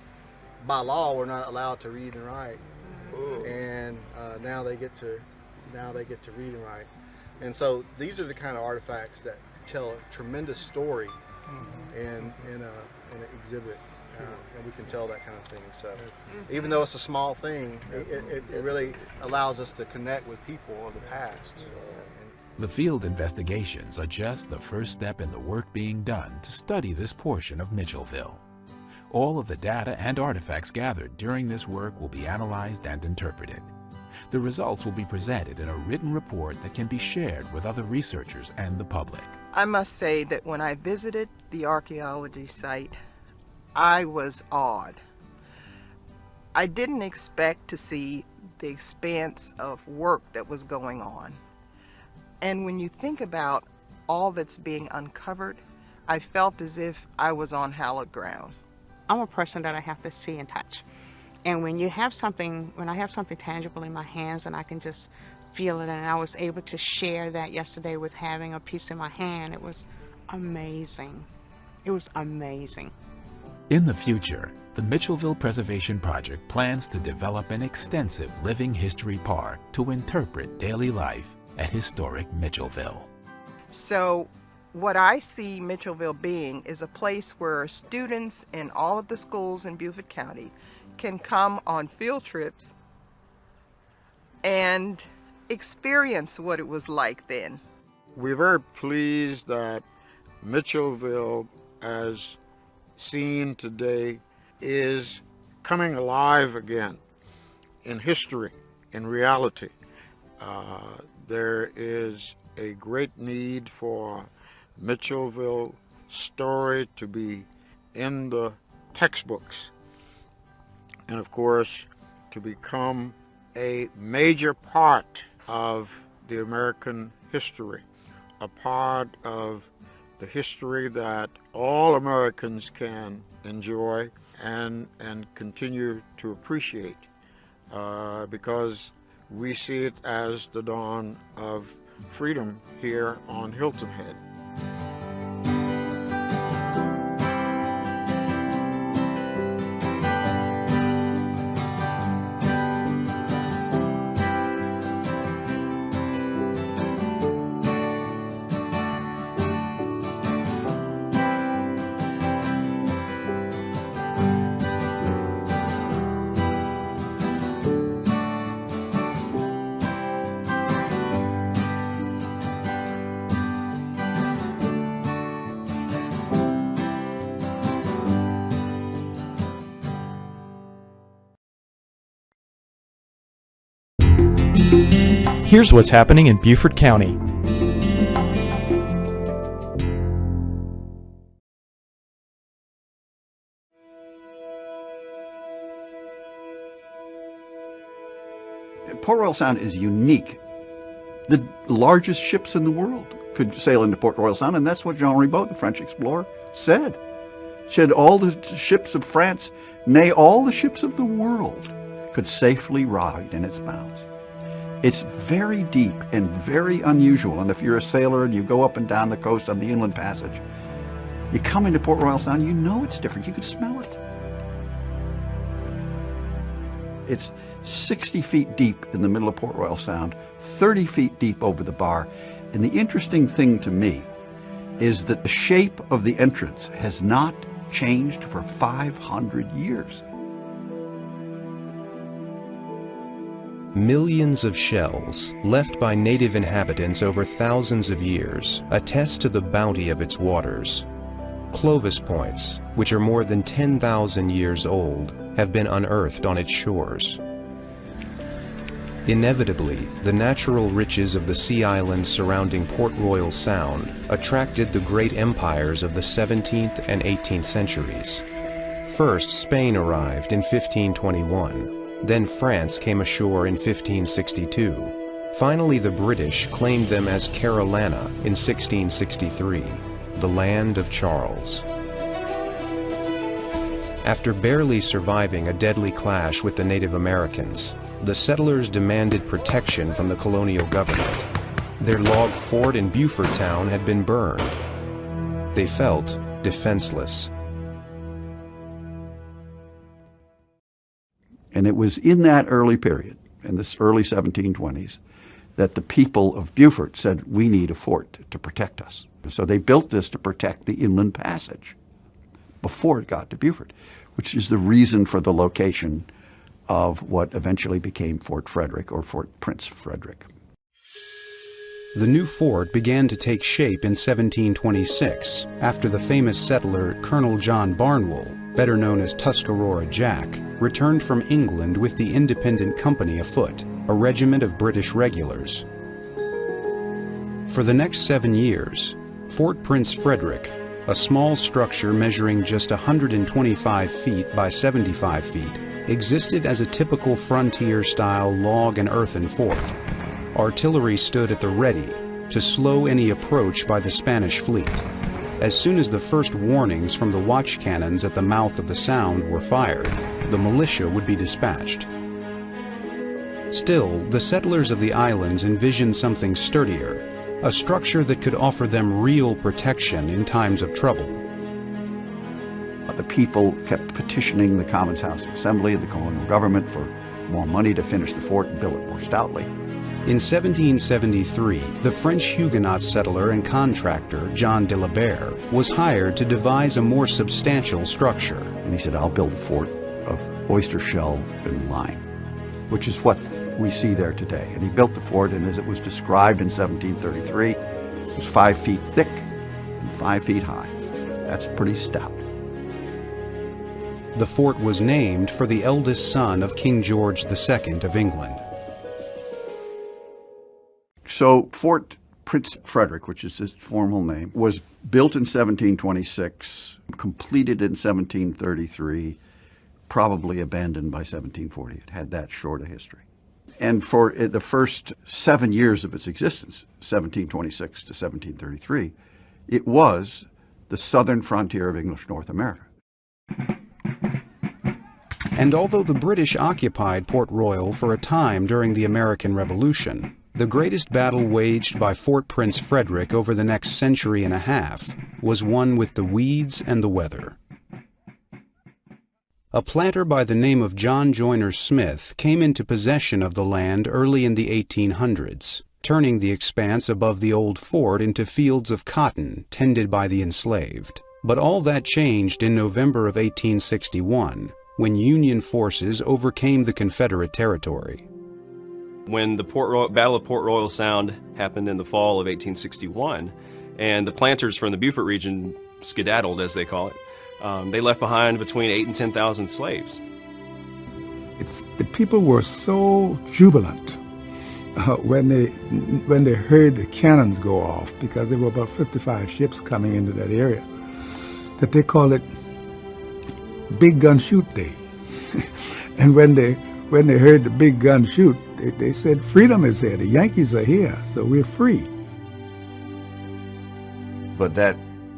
by law were not allowed to read and write. And now they get to read and write. And so these are the kind of artifacts that tell a tremendous story in an exhibit. And we can tell that kind of thing. So even though it's a small thing, it really allows us to connect with people of the past. The field investigations are just the first step in the work being done to study this portion of Mitchellville. All of the data and artifacts gathered during this work will be analyzed and interpreted. The results will be presented in a written report that can be shared with other researchers and the public. I must say that when I visited the archaeology site, I was awed. I didn't expect to see the expanse of work that was going on. And when you think about all that's being uncovered, I felt as if I was on hallowed ground. I'm a person that I have to see and touch. And when I have something tangible in my hands and I can just feel it, and I was able to share that yesterday with having a piece in my hand, it was amazing. It was amazing. In the future, the Mitchellville Preservation Project plans to develop an extensive living history park to interpret daily life at historic Mitchellville. So what I see Mitchellville being is a place where students in all of the schools in Beaufort County can come on field trips and experience what it was like then. We're very pleased that Mitchellville, as seen today, is coming alive again in history, in reality. There is a great need for Mitchellville story to be in the textbooks, and of course to become a major part of the American history, a part of the history that all Americans can enjoy and continue to appreciate, because we see it as the dawn of freedom here on Hilton Head. Here's what's happening in Beaufort County. Port Royal Sound is unique. The largest ships in the world could sail into Port Royal Sound, and that's what Jean Ribault, the French explorer, said. Said all the ships of France, nay, all the ships of the world, could safely ride in its bows. It's very deep and very unusual, and if you're a sailor and you go up and down the coast on the Inland Passage, you come into Port Royal Sound, you know it's different. You can smell it. It's 60 feet deep in the middle of Port Royal Sound, 30 feet deep over the bar, and the interesting thing to me is that the shape of the entrance has not changed for 500 years. Millions of shells, left by native inhabitants over thousands of years, attest to the bounty of its waters. Clovis points, which are more than 10,000 years old, have been unearthed on its shores. Inevitably, the natural riches of the sea islands surrounding Port Royal Sound attracted the great empires of the 17th and 18th centuries. First, Spain arrived in 1521. Then France came ashore in 1562. Finally, the British claimed them as Carolina in 1663, the land of Charles. After barely surviving a deadly clash with the Native Americans, the settlers demanded protection from the colonial government. Their log fort in Beaufort Town had been burned. They felt defenseless. And it was in that early period, in this early 1720s, that the people of Beaufort said, we need a fort to protect us. So they built this to protect the Inland Passage before it got to Beaufort, which is the reason for the location of what eventually became Fort Frederick, or Fort Prince Frederick. The new fort began to take shape in 1726 after the famous settler Colonel John Barnwell, better known as Tuscarora Jack, returned from England with the Independent Company afoot, a regiment of British regulars. For the next 7 years, Fort Prince Frederick, a small structure measuring just 125 feet by 75 feet, existed as a typical frontier-style log and earthen fort. Artillery stood at the ready to slow any approach by the Spanish fleet. As soon as the first warnings from the watch cannons at the mouth of the Sound were fired, the militia would be dispatched. Still, the settlers of the islands envisioned something sturdier, a structure that could offer them real protection in times of trouble. The people kept petitioning the Commons House of Assembly and the colonial government for more money to finish the fort and build it more stoutly. In 1773, the French Huguenot settler and contractor John de la Barre was hired to devise a more substantial structure. And he said, I'll build a fort of oyster shell and lime, which is what we see there today. And he built the fort, and as it was described in 1733, it was 5 feet thick and 5 feet high. That's pretty stout. The fort was named for the eldest son of King George II of England. So Fort Prince Frederick, which is his formal name, was built in 1726, completed in 1733, probably abandoned by 1740. It had that short a history. And for the first 7 years of its existence, 1726 to 1733, it was the southern frontier of English North America. And although the British occupied Port Royal for a time during the American Revolution, the greatest battle waged by Fort Prince Frederick over the next century and a half was one with the weeds and the weather. A planter by the name of John Joyner Smith came into possession of the land early in the 1800s, turning the expanse above the old fort into fields of cotton tended by the enslaved. But all that changed in November of 1861, when Union forces overcame the Confederate territory. When the Battle of Port Royal Sound happened in the fall of 1861, and the planters from the Beaufort region skedaddled, as they call it, they left behind between 8,000 and 10,000 slaves. The people were so jubilant when they heard the cannons go off, because there were about 55 ships coming into that area, that they called it Big Gun Shoot Day. And when they heard the big gun shoot, they said, freedom is here, the Yankees are here, so we're free. But that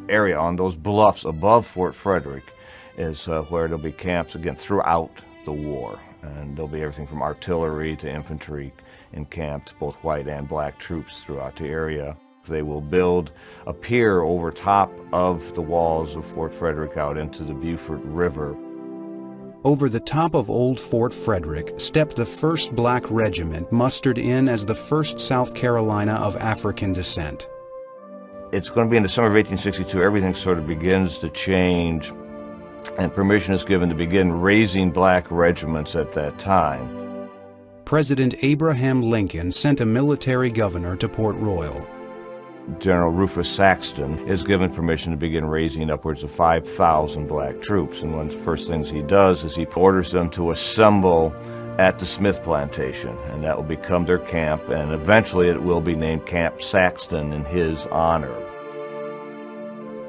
area on those bluffs above Fort Frederick is where there'll be camps, again, throughout the war. And there'll be everything from artillery to infantry encamped, both white and black troops throughout the area. They will build a pier over top of the walls of Fort Frederick out into the Beaufort River. Over the top of Old Fort Frederick stepped the 1st Black Regiment, mustered in as the 1st South Carolina of African descent. It's going to be in the summer of 1862, everything sort of begins to change, and permission is given to begin raising black regiments at that time. President Abraham Lincoln sent a military governor to Port Royal. General Rufus Saxton is given permission to begin raising upwards of 5,000 black troops, and one of the first things he does is he orders them to assemble at the Smith Plantation, and that will become their camp, and eventually it will be named Camp Saxton in his honor.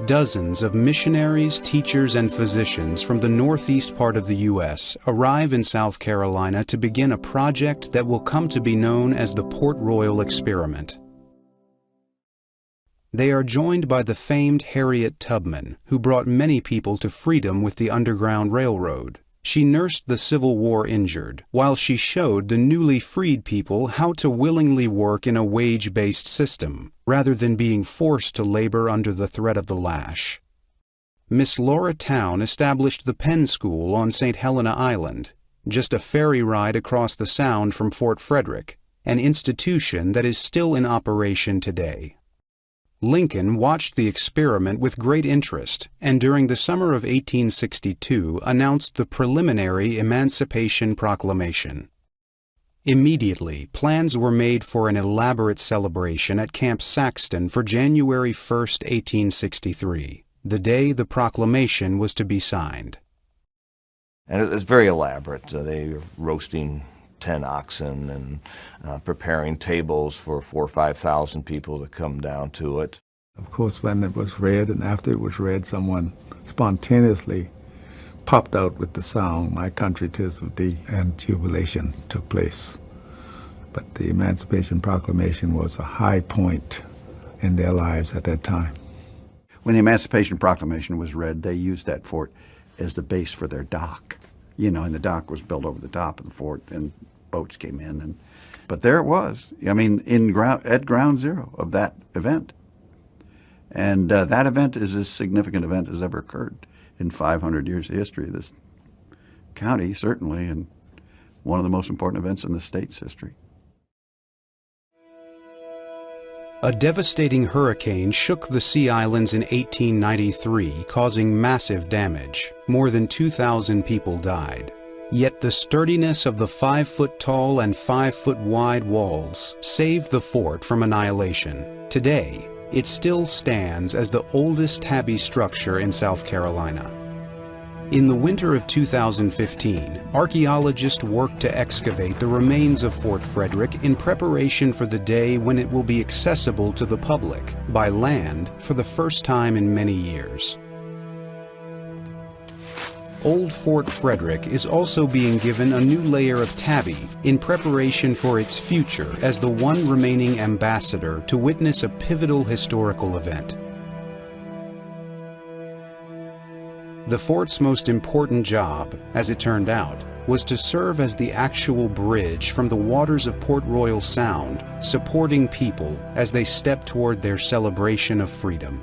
Dozens of missionaries, teachers, and physicians from the northeast part of the U.S. arrive in South Carolina to begin a project that will come to be known as the Port Royal Experiment. They are joined by the famed Harriet Tubman, who brought many people to freedom with the Underground Railroad. She nursed the Civil War injured, while she showed the newly freed people how to willingly work in a wage-based system, rather than being forced to labor under the threat of the lash. Miss Laura Town established the Penn School on St. Helena Island, just a ferry ride across the Sound from Fort Frederick, an institution that is still in operation today. Lincoln watched the experiment with great interest, and during the summer of 1862 announced the preliminary Emancipation Proclamation. Immediately, plans were made for an elaborate celebration at Camp Saxton for January 1, 1863, the day the proclamation was to be signed. And it's very elaborate. They are roasting 10 oxen and preparing tables for 4,000 or 5,000 people to come down to it. Of course, when it was read and after it was read, someone spontaneously popped out with the song, "My Country 'Tis of Thee," and jubilation took place. But the Emancipation Proclamation was a high point in their lives at that time. When the Emancipation Proclamation was read, they used that fort as the base for their dock. You know, and the dock was built over the top of the fort, and boats came in. But there it was, I mean, at ground zero of that event. And that event is as significant event as ever occurred in 500 years of history of this county, certainly, and one of the most important events in the state's history. A devastating hurricane shook the Sea Islands in 1893, causing massive damage. More than 2,000 people died. Yet the sturdiness of the 5-foot-tall and 5-foot-wide walls saved the fort from annihilation. Today, it still stands as the oldest tabby structure in South Carolina. In the winter of 2015, archaeologists worked to excavate the remains of Fort Frederick in preparation for the day when it will be accessible to the public by land for the first time in many years. Old Fort Frederick is also being given a new layer of tabby in preparation for its future as the one remaining ambassador to witness a pivotal historical event. The fort's most important job, as it turned out, was to serve as the actual bridge from the waters of Port Royal Sound, supporting people as they stepped toward their celebration of freedom.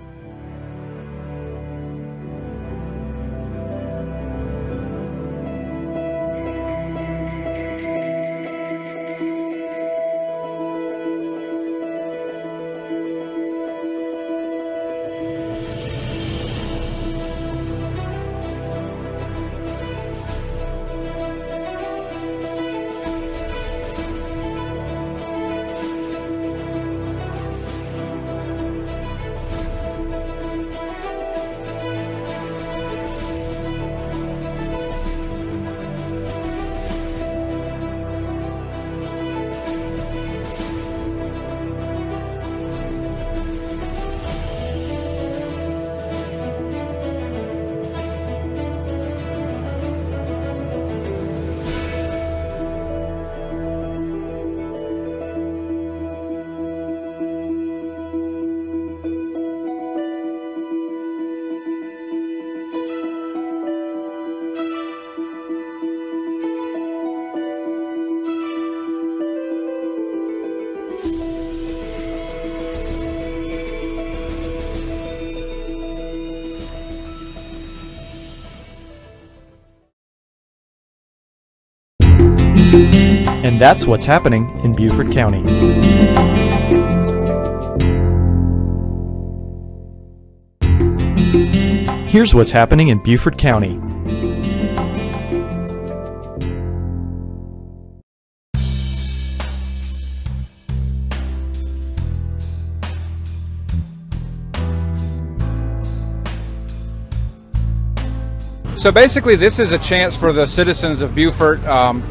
And that's what's happening in Beaufort County. Here's what's happening in Beaufort County. So basically this is a chance for the citizens of Beaufort,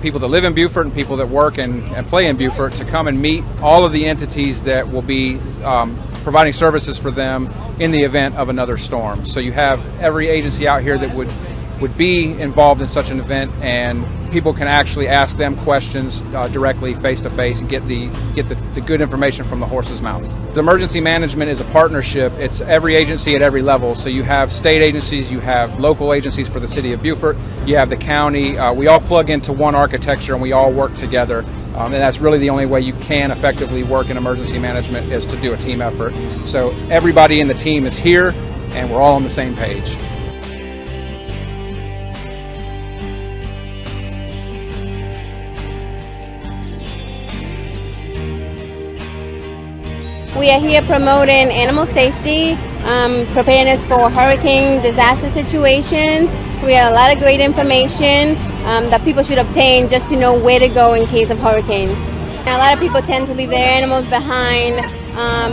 people that live in Beaufort and people that work and play in Beaufort, to come and meet all of the entities that will be providing services for them in the event of another storm. So you have every agency out here that would be involved in such an event, and people can actually ask them questions directly, face to face, and get the good information from the horse's mouth. The emergency management is a partnership. It's every agency at every level. So you have state agencies, you have local agencies for the city of Beaufort, you have the county. We all plug into one architecture and we all work together. And that's really the only way you can effectively work in emergency management, is to do a team effort. So everybody in the team is here and we're all on the same page. We are here promoting animal safety, preparedness for hurricane disaster situations. We have a lot of great information that people should obtain just to know where to go in case of hurricane. And a lot of people tend to leave their animals behind.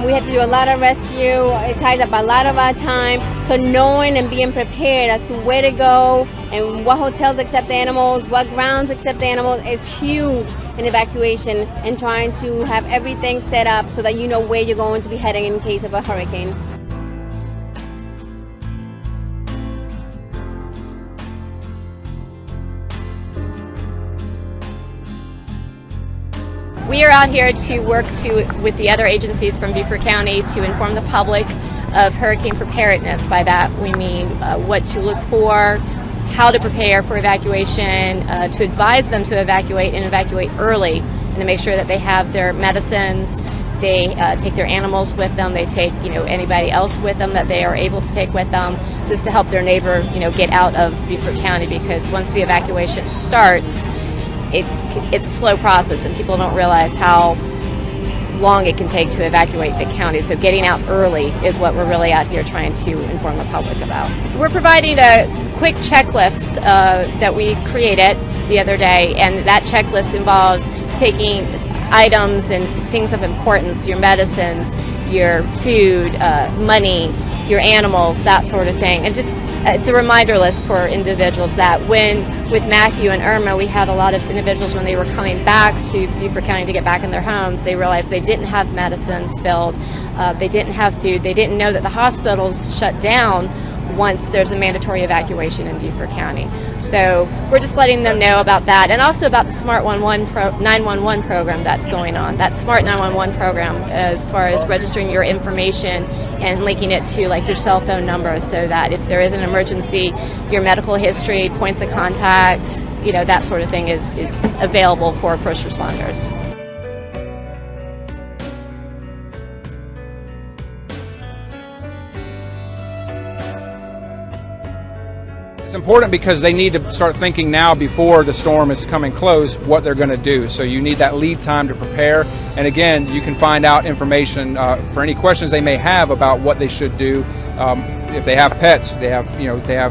We have to do a lot of rescue. It ties up a lot of our time. So knowing and being prepared as to where to go and what hotels accept animals, what grounds accept animals is huge in evacuation, and trying to have everything set up so that you know where you're going to be heading in case of a hurricane. We are out here to work with the other agencies from Beaufort County to inform the public of hurricane preparedness. By that we mean what to look for, how to prepare for evacuation, to advise them to evacuate and evacuate early, and to make sure that they have their medicines, they take their animals with them, they take anybody else with them that they are able to take with them, just to help their neighbor get out of Beaufort County, because once the evacuation starts, it's a slow process and people don't realize how long it can take to evacuate the county. So getting out early is what we're really out here trying to inform the public about. We're providing a quick checklist that we created the other day, and that checklist involves taking items and things of importance, your medicines, your food, money, your animals, that sort of thing. And just, it's a reminder list for individuals that with Matthew and Irma, we had a lot of individuals when they were coming back to Beaufort County to get back in their homes, they realized they didn't have medicines filled, they didn't have food, they didn't know that the hospitals shut down once there's a mandatory evacuation in Beaufort County. So we're just letting them know about that, and also about the Smart 911 program that's going on. That Smart 911 program, as far as registering your information and linking it to like your cell phone number, so that if there is an emergency, your medical history, points of contact, you know, that sort of thing is available for first responders. It's important because they need to start thinking now before the storm is coming close what they're going to do. So you need that lead time to prepare. And again, you can find out information for any questions they may have about what they should do. If they have pets, they have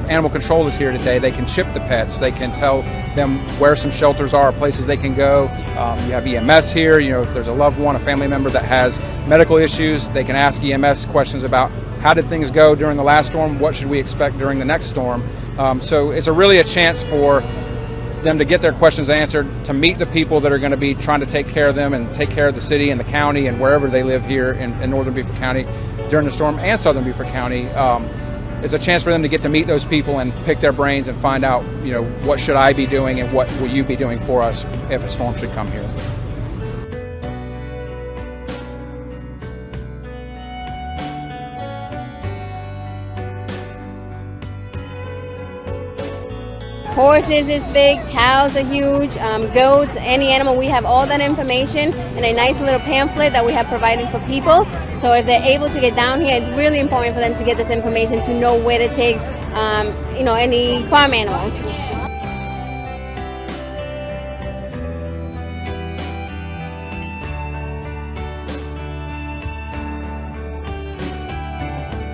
animal controllers here today. They can chip the pets. They can tell them where some shelters are, places they can go. You have EMS here. You know, if there's a loved one, a family member that has medical issues, they can ask EMS questions about how did things go during the last storm, what should we expect during the next storm. So it's really a chance for them to get their questions answered, to meet the people that are going to be trying to take care of them and take care of the city and the county and wherever they live here in Northern Beaufort County during the storm, and Southern Beaufort County. It's a chance for them to get to meet those people and pick their brains and find out, you know, what should I be doing and what will you be doing for us if a storm should come here. Horses is big, cows are huge, goats, any animal. We have all that information in a nice little pamphlet that we have provided for people. So if they're able to get down here, it's really important for them to get this information to know where to take, any farm animals.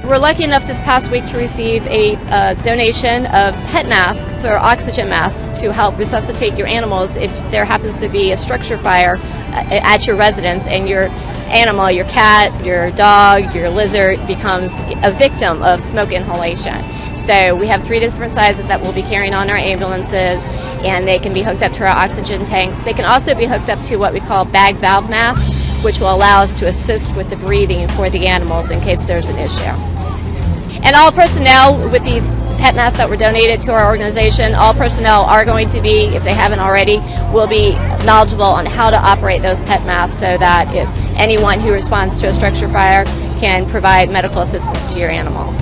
We're lucky enough this past week to receive a donation of pet masks, for oxygen masks, to help resuscitate your animals if there happens to be a structure fire at your residence and your animal, your cat, your dog, your lizard becomes a victim of smoke inhalation. So we have 3 different sizes that we'll be carrying on our ambulances, and they can be hooked up to our oxygen tanks. They can also be hooked up to what we call bag valve masks, which will allow us to assist with the breathing for the animals in case there's an issue. And all personnel with these pet masks that were donated to our organization, all personnel are going to be, if they haven't already, will be knowledgeable on how to operate those pet masks, so that if anyone who responds to a structure fire can provide medical assistance to your animal.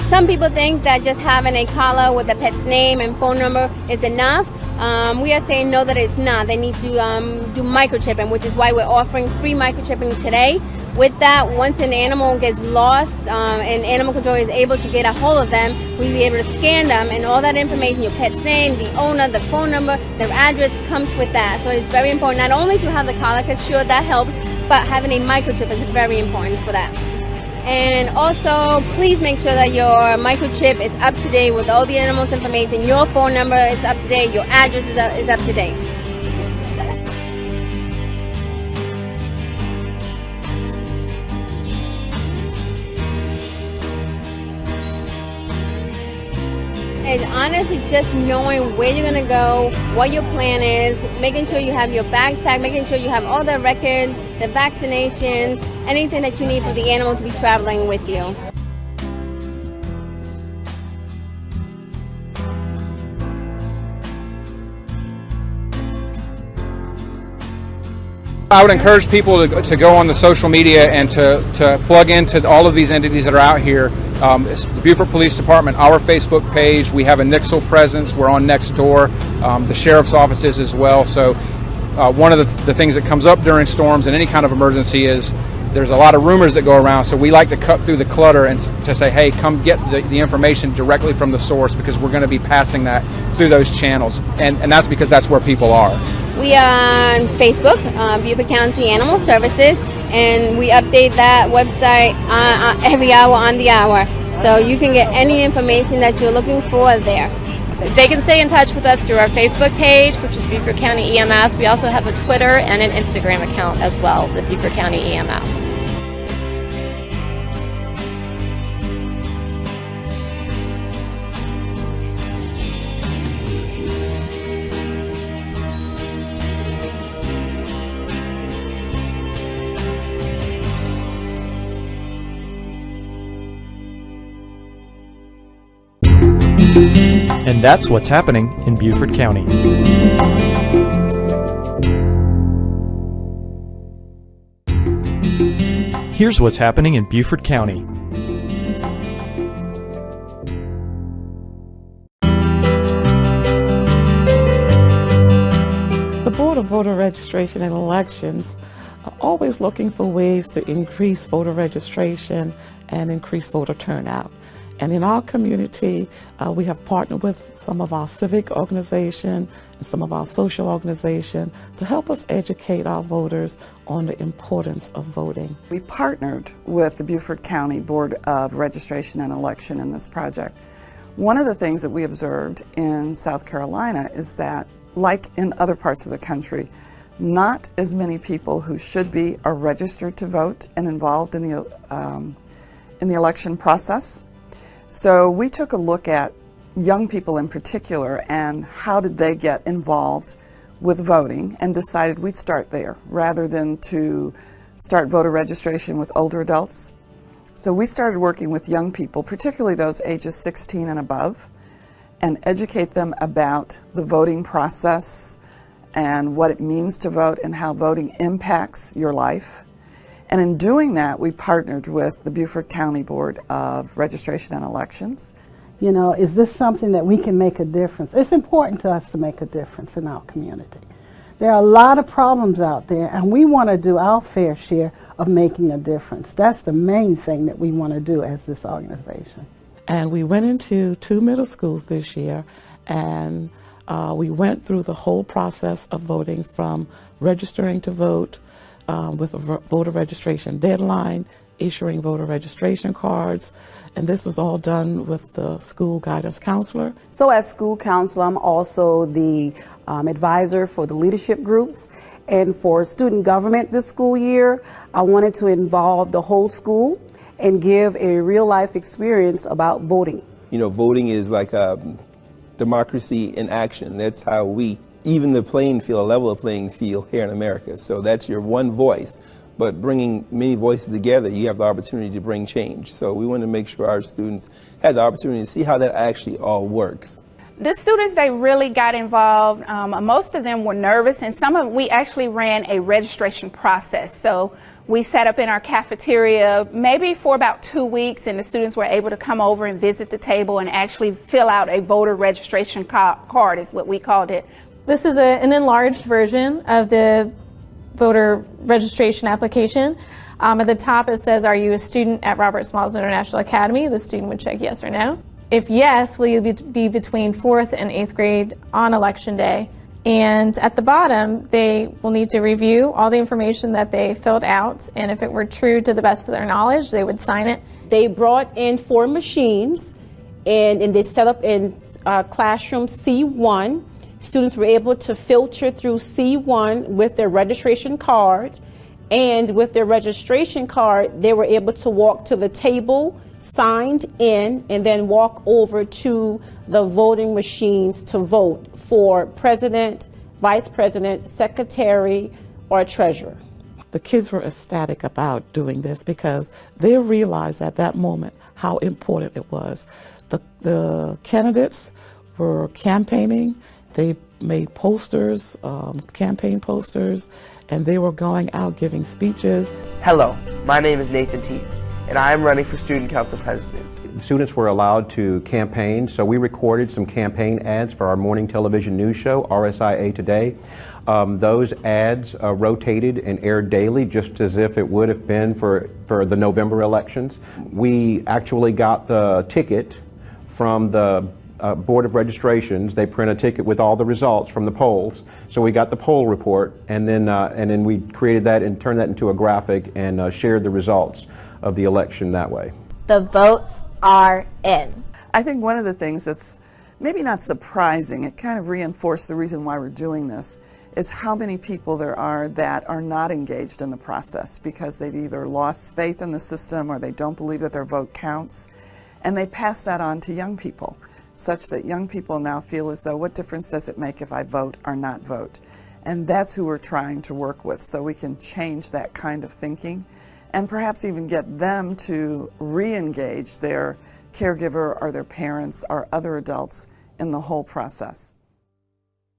Some people think that just having a collar with the pet's name and phone number is enough. We are saying no, that it's not. They need to do microchipping, which is why we're offering free microchipping today. With that, once an animal gets lost and animal control is able to get a hold of them, we'll be able to scan them, and all that information, your pet's name, the owner, the phone number, their address, comes with that. So it's very important not only to have the collar, because sure, that helps, but having a microchip is very important for that. And also, please make sure that your microchip is up to date with all the animals' information. Your phone number is up to date, your address is up to date. It's honestly just knowing where you're going to go, what your plan is, making sure you have your bags packed, making sure you have all the records, the vaccinations, anything that you need for the animal to be traveling with you. I would encourage people to go on the social media and to plug into all of these entities that are out here. The Beaufort Police Department, our Facebook page, we have a Nixle presence, we're on Nextdoor, the Sheriff's offices as well. So one of the things that comes up during storms and any kind of emergency is there's a lot of rumors that go around, so we like to cut through the clutter and to say, hey, come get the information directly from the source, because we're going to be passing that through those channels, and that's because that's where people are. We are on Facebook, Beaufort County Animal Services, and we update that website every hour on the hour. So you can get any information that you're looking for there. They can stay in touch with us through our Facebook page, which is Beaufort County EMS. We also have a Twitter and an Instagram account as well, the Beaufort County EMS. And that's what's happening in Beaufort County. Here's what's happening in Beaufort County. The Board of Voter Registration and Elections are always looking for ways to increase voter registration and increase voter turnout. And in our community, we have partnered with some of our civic organization and some of our social organization to help us educate our voters on the importance of voting. We partnered with the Beaufort County Board of Registration and Election in this project. One of the things that we observed in South Carolina is that, like in other parts of the country, not as many people who should be are registered to vote and involved in the election process. So we took a look at young people in particular and how did they get involved with voting, and decided we'd start there rather than to start voter registration with older adults. So we started working with young people, particularly those ages 16 and above, and educate them about the voting process and what it means to vote and how voting impacts your life. And in doing that, we partnered with the Beaufort County Board of Registration and Elections. You know, is this something that we can make a difference? It's important to us to make a difference in our community. There are a lot of problems out there, and we want to do our fair share of making a difference. That's the main thing that we want to do as this organization. And we went into 2 middle schools this year, and we went through the whole process of voting, from registering to vote, with a voter registration deadline, issuing voter registration cards, and this was all done with the school guidance counselor. So as school counselor, I'm also the advisor for the leadership groups, and for student government this school year, I wanted to involve the whole school and give a real life experience about voting. You know, voting is like democracy in action. That's how we even the playing field, a level of playing field here in America. So that's your one voice, but bringing many voices together, you have the opportunity to bring change. So we want to make sure our students have the opportunity to see how that actually all works. The students, they really got involved. Most of them were nervous, and we actually ran a registration process. So we sat up in our cafeteria maybe for about 2 weeks, and the students were able to come over and visit the table and actually fill out a voter registration card, is what we called it. This is an enlarged version of the voter registration application. At the top it says, are you a student at Robert Smalls International Academy? The student would check yes or no. If yes, will you be between 4th and 8th grade on election day? And at the bottom, they will need to review all the information that they filled out, and if it were true to the best of their knowledge, they would sign it. They brought in 4 machines, and they set up in classroom C1. Students were able to filter through C1 with their registration card, and with their registration card, they were able to walk to the table, signed in, and then walk over to the voting machines to vote for president, vice president, secretary, or treasurer. The kids were ecstatic about doing this because they realized at that moment how important it was. The candidates were campaigning. They made posters, campaign posters, and they were going out giving speeches. Hello, my name is Nathan Teague, and I am running for Student Council President. Students were allowed to campaign, so we recorded some campaign ads for our morning television news show, RSIA Today. Those ads rotated and aired daily, just as if it would have been for the November elections. We actually got the ticket from the Board of Registrations. They print a ticket with all the results from the polls. So we got the poll report, and then we created that and turned that into a graphic and shared the results of the election that way. The votes are in. I think one of the things that's maybe not surprising, it kind of reinforced the reason why we're doing this, is how many people there are that are not engaged in the process because they've either lost faith in the system or they don't believe that their vote counts, and they pass that on to young people, such that young people now feel as though, what difference does it make if I vote or not vote? And that's who we're trying to work with, so we can change that kind of thinking and perhaps even get them to re-engage their caregiver or their parents or other adults in the whole process.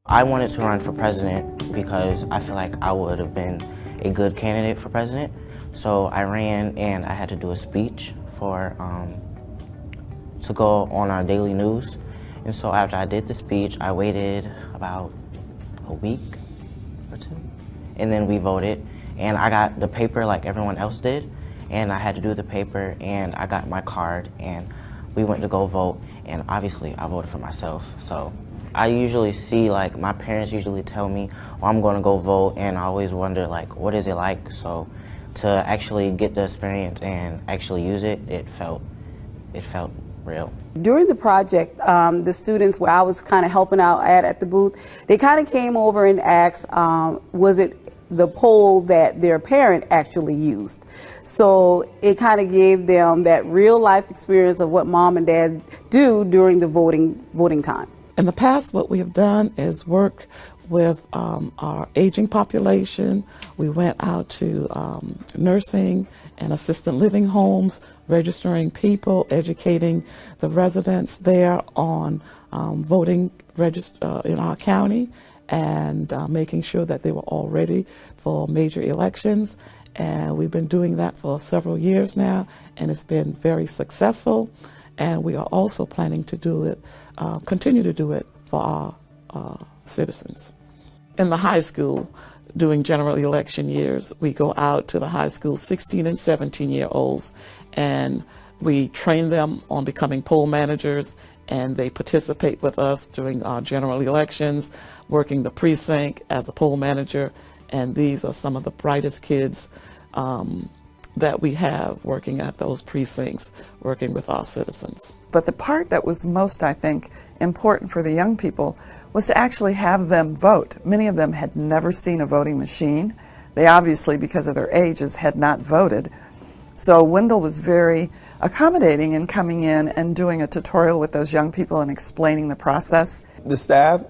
I wanted to run for president because I feel like I would have been a good candidate for president. So I ran and I had to do a speech to go on our daily news. And so after I did the speech, I waited about a week or two. And then we voted. And I got the paper like everyone else did. And I had to do the paper and I got my card and we went to go vote. And obviously I voted for myself. So I usually see, like, my parents usually tell me, oh, I'm going to go vote, and I always wonder, like, what is it like? So to actually get the experience and actually use it, it felt real. During the project, the students where I was kind of helping out at the booth, they kind of came over and asked, was it the poll that their parent actually used? So it kind of gave them that real life experience of what mom and dad do during the voting time. In the past, what we have done is work with our aging population. We went out to nursing and assisted living homes, registering people, educating the residents there on voting in our county, and making sure that they were all ready for major elections. And we've been doing that for several years now, and it's been very successful. And we are also planning to do it, continue to do it for our citizens. In the high school, during general election years, we go out to the high school 16 and 17-year-olds, and we train them on becoming poll managers, and they participate with us during our general elections, working the precinct as a poll manager. And these are some of the brightest kids that we have working at those precincts, working with our citizens. But the part that was most, I think, important for the young people was to actually have them vote. Many of them had never seen a voting machine. They obviously, because of their ages, had not voted. So Wendell was very accommodating in coming in and doing a tutorial with those young people and explaining the process. The staff,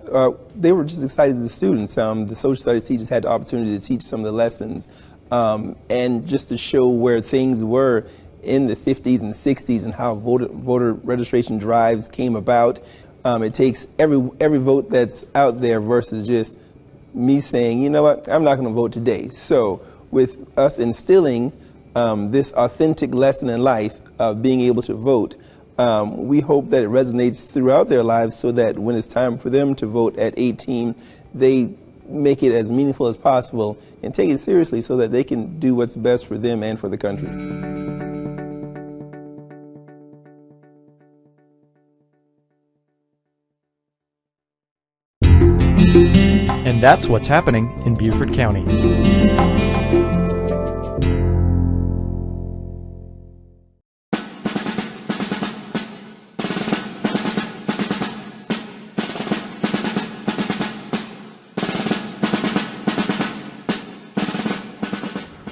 they were just excited. The students, the social studies teachers had the opportunity to teach some of the lessons and just to show where things were in the 50s and 60s and how voter registration drives came about. It takes every vote that's out there versus just me saying, you know what, I'm not going to vote today. So with us instilling this authentic lesson in life of being able to vote, we hope that it resonates throughout their lives so that when it's time for them to vote at 18, they make it as meaningful as possible and take it seriously so that they can do what's best for them and for the country. And that's what's happening in Beaufort County.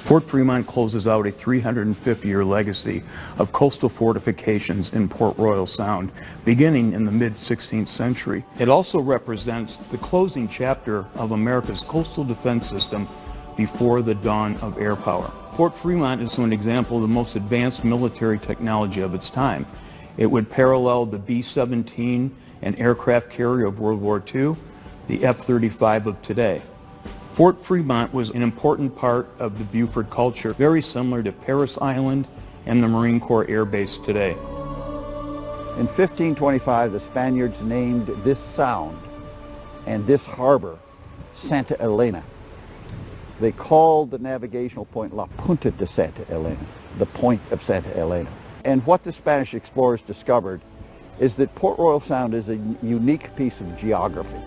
Fort Fremont closes out a 350-year legacy of coastal fortifications in Port Royal Sound, beginning in the mid-16th century. It also represents the closing chapter of America's coastal defense system before the dawn of air power. Fort Fremont is an example of the most advanced military technology of its time. It would parallel the B-17, an aircraft carrier of World War II, the F-35 of today. Fort Fremont was an important part of the Beaufort culture, very similar to Parris Island and the Marine Corps Air Base today. In 1525, the Spaniards named this sound and this harbor Santa Elena. They called the navigational point La Punta de Santa Elena, the point of Santa Elena. And what the Spanish explorers discovered is that Port Royal Sound is a unique piece of geography.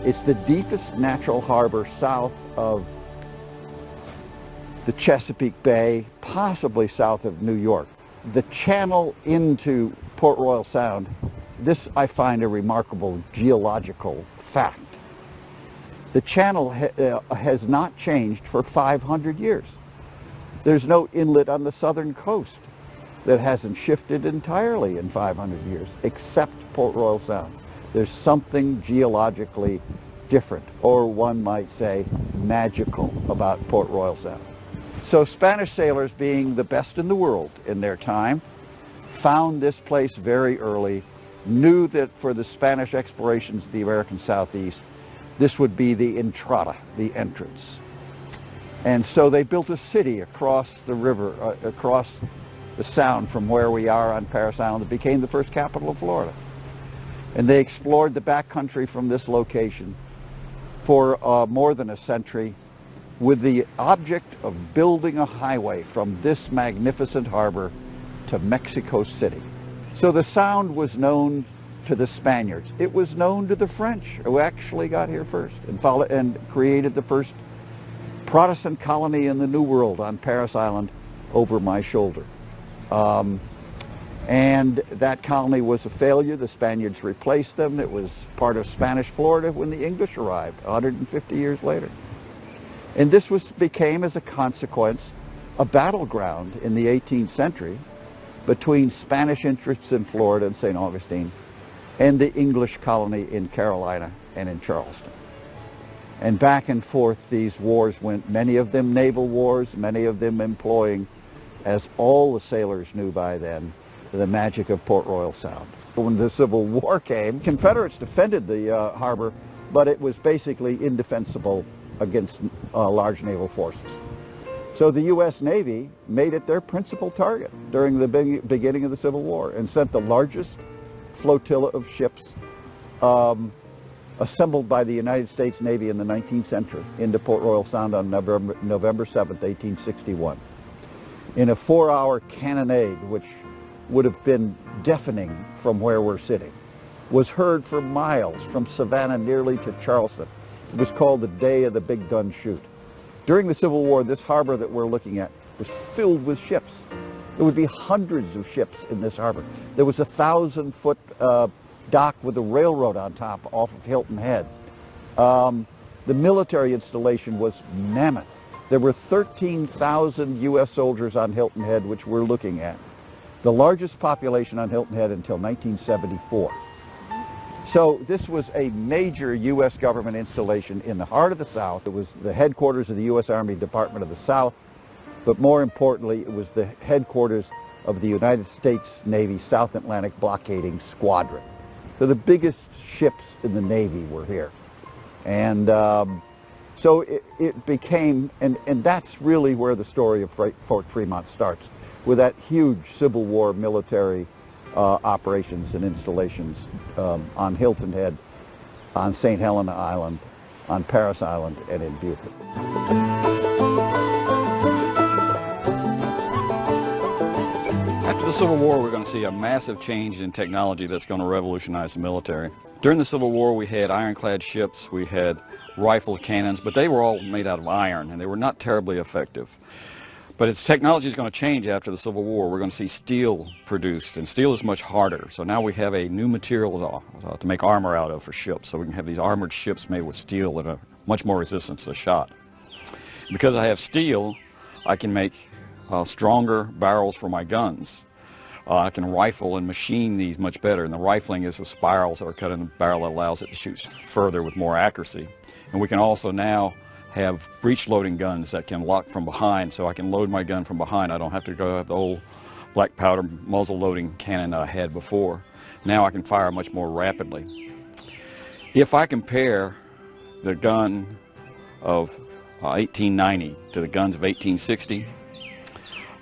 It's the deepest natural harbor south of the Chesapeake Bay, possibly south of New York. The channel into Port Royal Sound, this I find a remarkable geological fact. The channel has not changed for 500 years. There's no inlet on the southern coast that hasn't shifted entirely in 500 years, except Port Royal Sound. There's something geologically different, or one might say magical, about Port Royal Sound. So Spanish sailors, being the best in the world in their time, found this place very early, knew that for the Spanish explorations of the American Southeast, this would be the entrada, the entrance. And so they built a city across the river, across the sound from where we are on Parris Island. It became the first capital of Florida. And they explored the backcountry from this location for more than a century with the object of building a highway from this magnificent harbor to Mexico City. So the Sound was known to the Spaniards. It was known to the French, who actually got here first and created the first Protestant colony in the New World on Parris Island over my shoulder. And that colony was a failure. The Spaniards replaced them. It was part of Spanish Florida when the English arrived 150 years later. And this became, as a consequence, a battleground in the 18th century between Spanish interests in Florida and St. Augustine and the English colony in Carolina and in Charleston. And back and forth these wars went, many of them naval wars, many of them employing, as all the sailors knew by then, the magic of Port Royal Sound. When the Civil War came, Confederates defended the harbor, but it was basically indefensible against large naval forces. So the U.S. Navy made it their principal target during the beginning of the Civil War and sent the largest flotilla of ships assembled by the United States Navy in the 19th century into Port Royal Sound on November 7th, 1861. In a 4-hour cannonade, which would have been deafening from where we're sitting, was heard for miles from Savannah nearly to Charleston. It was called the Day of the Big Gun Shoot. During the Civil War, this harbor that we're looking at was filled with ships. There would be hundreds of ships in this harbor. There was a 1,000-foot dock with a railroad on top off of Hilton Head. The military installation was mammoth. There were 13,000 U.S. soldiers on Hilton Head, which we're looking at. The largest population on Hilton Head until 1974. So this was a major U.S. government installation in the heart of the South. It was the headquarters of the U.S. Army Department of the South, but more importantly, it was the headquarters of the United States Navy South Atlantic Blockading Squadron. So the biggest ships in the Navy were here. And so it became, and that's really where the story of Fort Fremont starts, with that huge Civil War military operations and installations on Hilton Head, on St. Helena Island, on Parris Island, and in Beaufort. After the Civil War, we're going to see a massive change in technology that's going to revolutionize the military. During the Civil War, we had ironclad ships, we had rifle cannons, but they were all made out of iron, and they were not terribly effective. But its technology is going to change after the Civil War. We're going to see steel produced, and steel is much harder. So now we have a new material to make armor out of for ships. So we can have these armored ships made with steel that are much more resistant to shot. Because I have steel, I can make stronger barrels for my guns. I can rifle and machine these much better, and the rifling is the spirals that are cut in the barrel that allows it to shoot further with more accuracy. And we can also now have breech loading guns that can lock from behind, so I can load my gun from behind. I don't have to go have the old black powder muzzle loading cannon that I had before. Now I can fire much more rapidly. If I compare the gun of 1890 to the guns of 1860,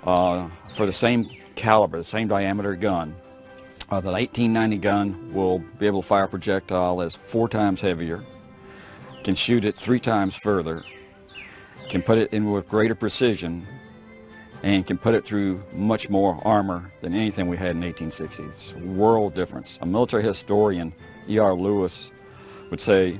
for the same caliber, the same diameter gun, the 1890 gun will be able to fire a projectile that's 4 times heavier, can shoot it 3 times further, can put it in with greater precision, and can put it through much more armor than anything we had in the 1860s. It's a world difference. A military historian, E.R. Lewis, would say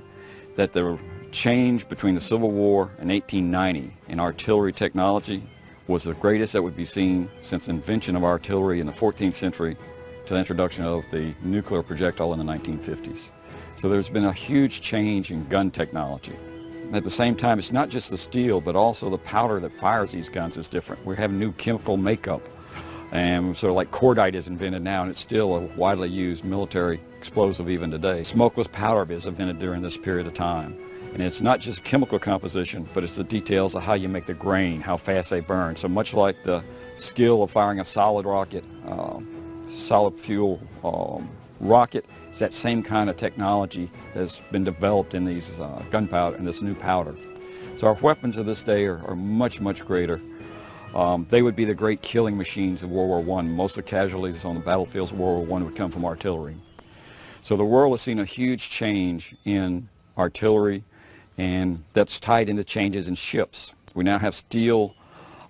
that the change between the Civil War and 1890 in artillery technology was the greatest that would be seen since the invention of artillery in the 14th century to the introduction of the nuclear projectile in the 1950s. So there's been a huge change in gun technology. And at the same time, it's not just the steel, but also the powder that fires these guns is different. We're having new chemical makeup, and sort of like cordite is invented now, and it's still a widely used military explosive even today. Smokeless powder is invented during this period of time. And it's not just chemical composition, but it's the details of how you make the grain, how fast they burn. So much like the skill of firing a solid rocket, solid fuel rocket, it's that same kind of technology that's been developed in these gunpowder and this new powder. So our weapons of this day are much, much greater. They would be the great killing machines of World War I. Most of the casualties on the battlefields of World War I would come from artillery. So the world has seen a huge change in artillery, and that's tied into changes in ships. We now have steel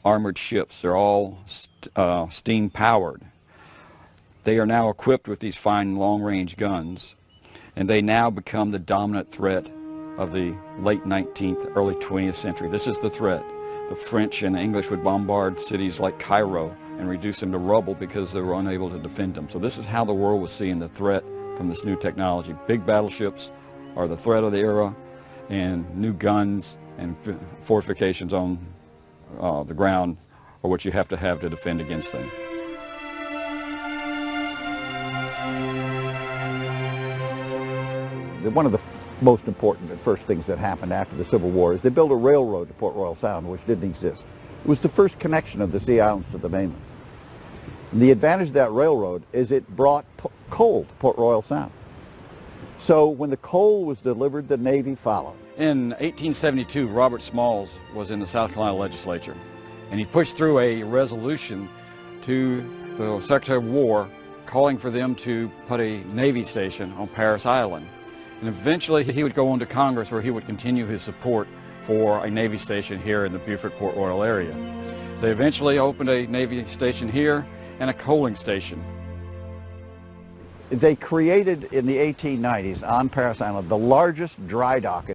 armored ships. They're all steam powered. They are now equipped with these fine long-range guns, and they now become the dominant threat of the late 19th, early 20th century. This is the threat. The French and the English would bombard cities like Cairo and reduce them to rubble because they were unable to defend them. So this is how the world was seeing the threat from this new technology. Big battleships are the threat of the era, and new guns and fortifications on the ground are what you have to defend against them. One of the most important and first things that happened after the Civil War is they built a railroad to Port Royal Sound, which didn't exist. It was the first connection of the Sea Islands to the mainland. And the advantage of that railroad is it brought coal to Port Royal Sound. So when the coal was delivered, the Navy followed. In 1872, Robert Smalls was in the South Carolina legislature, and he pushed through a resolution to the Secretary of War calling for them to put a Navy station on Parris Island. And eventually he would go on to Congress, where he would continue his support for a Navy station here in the Beaufort-Port Royal area. They eventually opened a Navy station here and a coaling station. They created in the 1890s on Parris Island the largest dry dock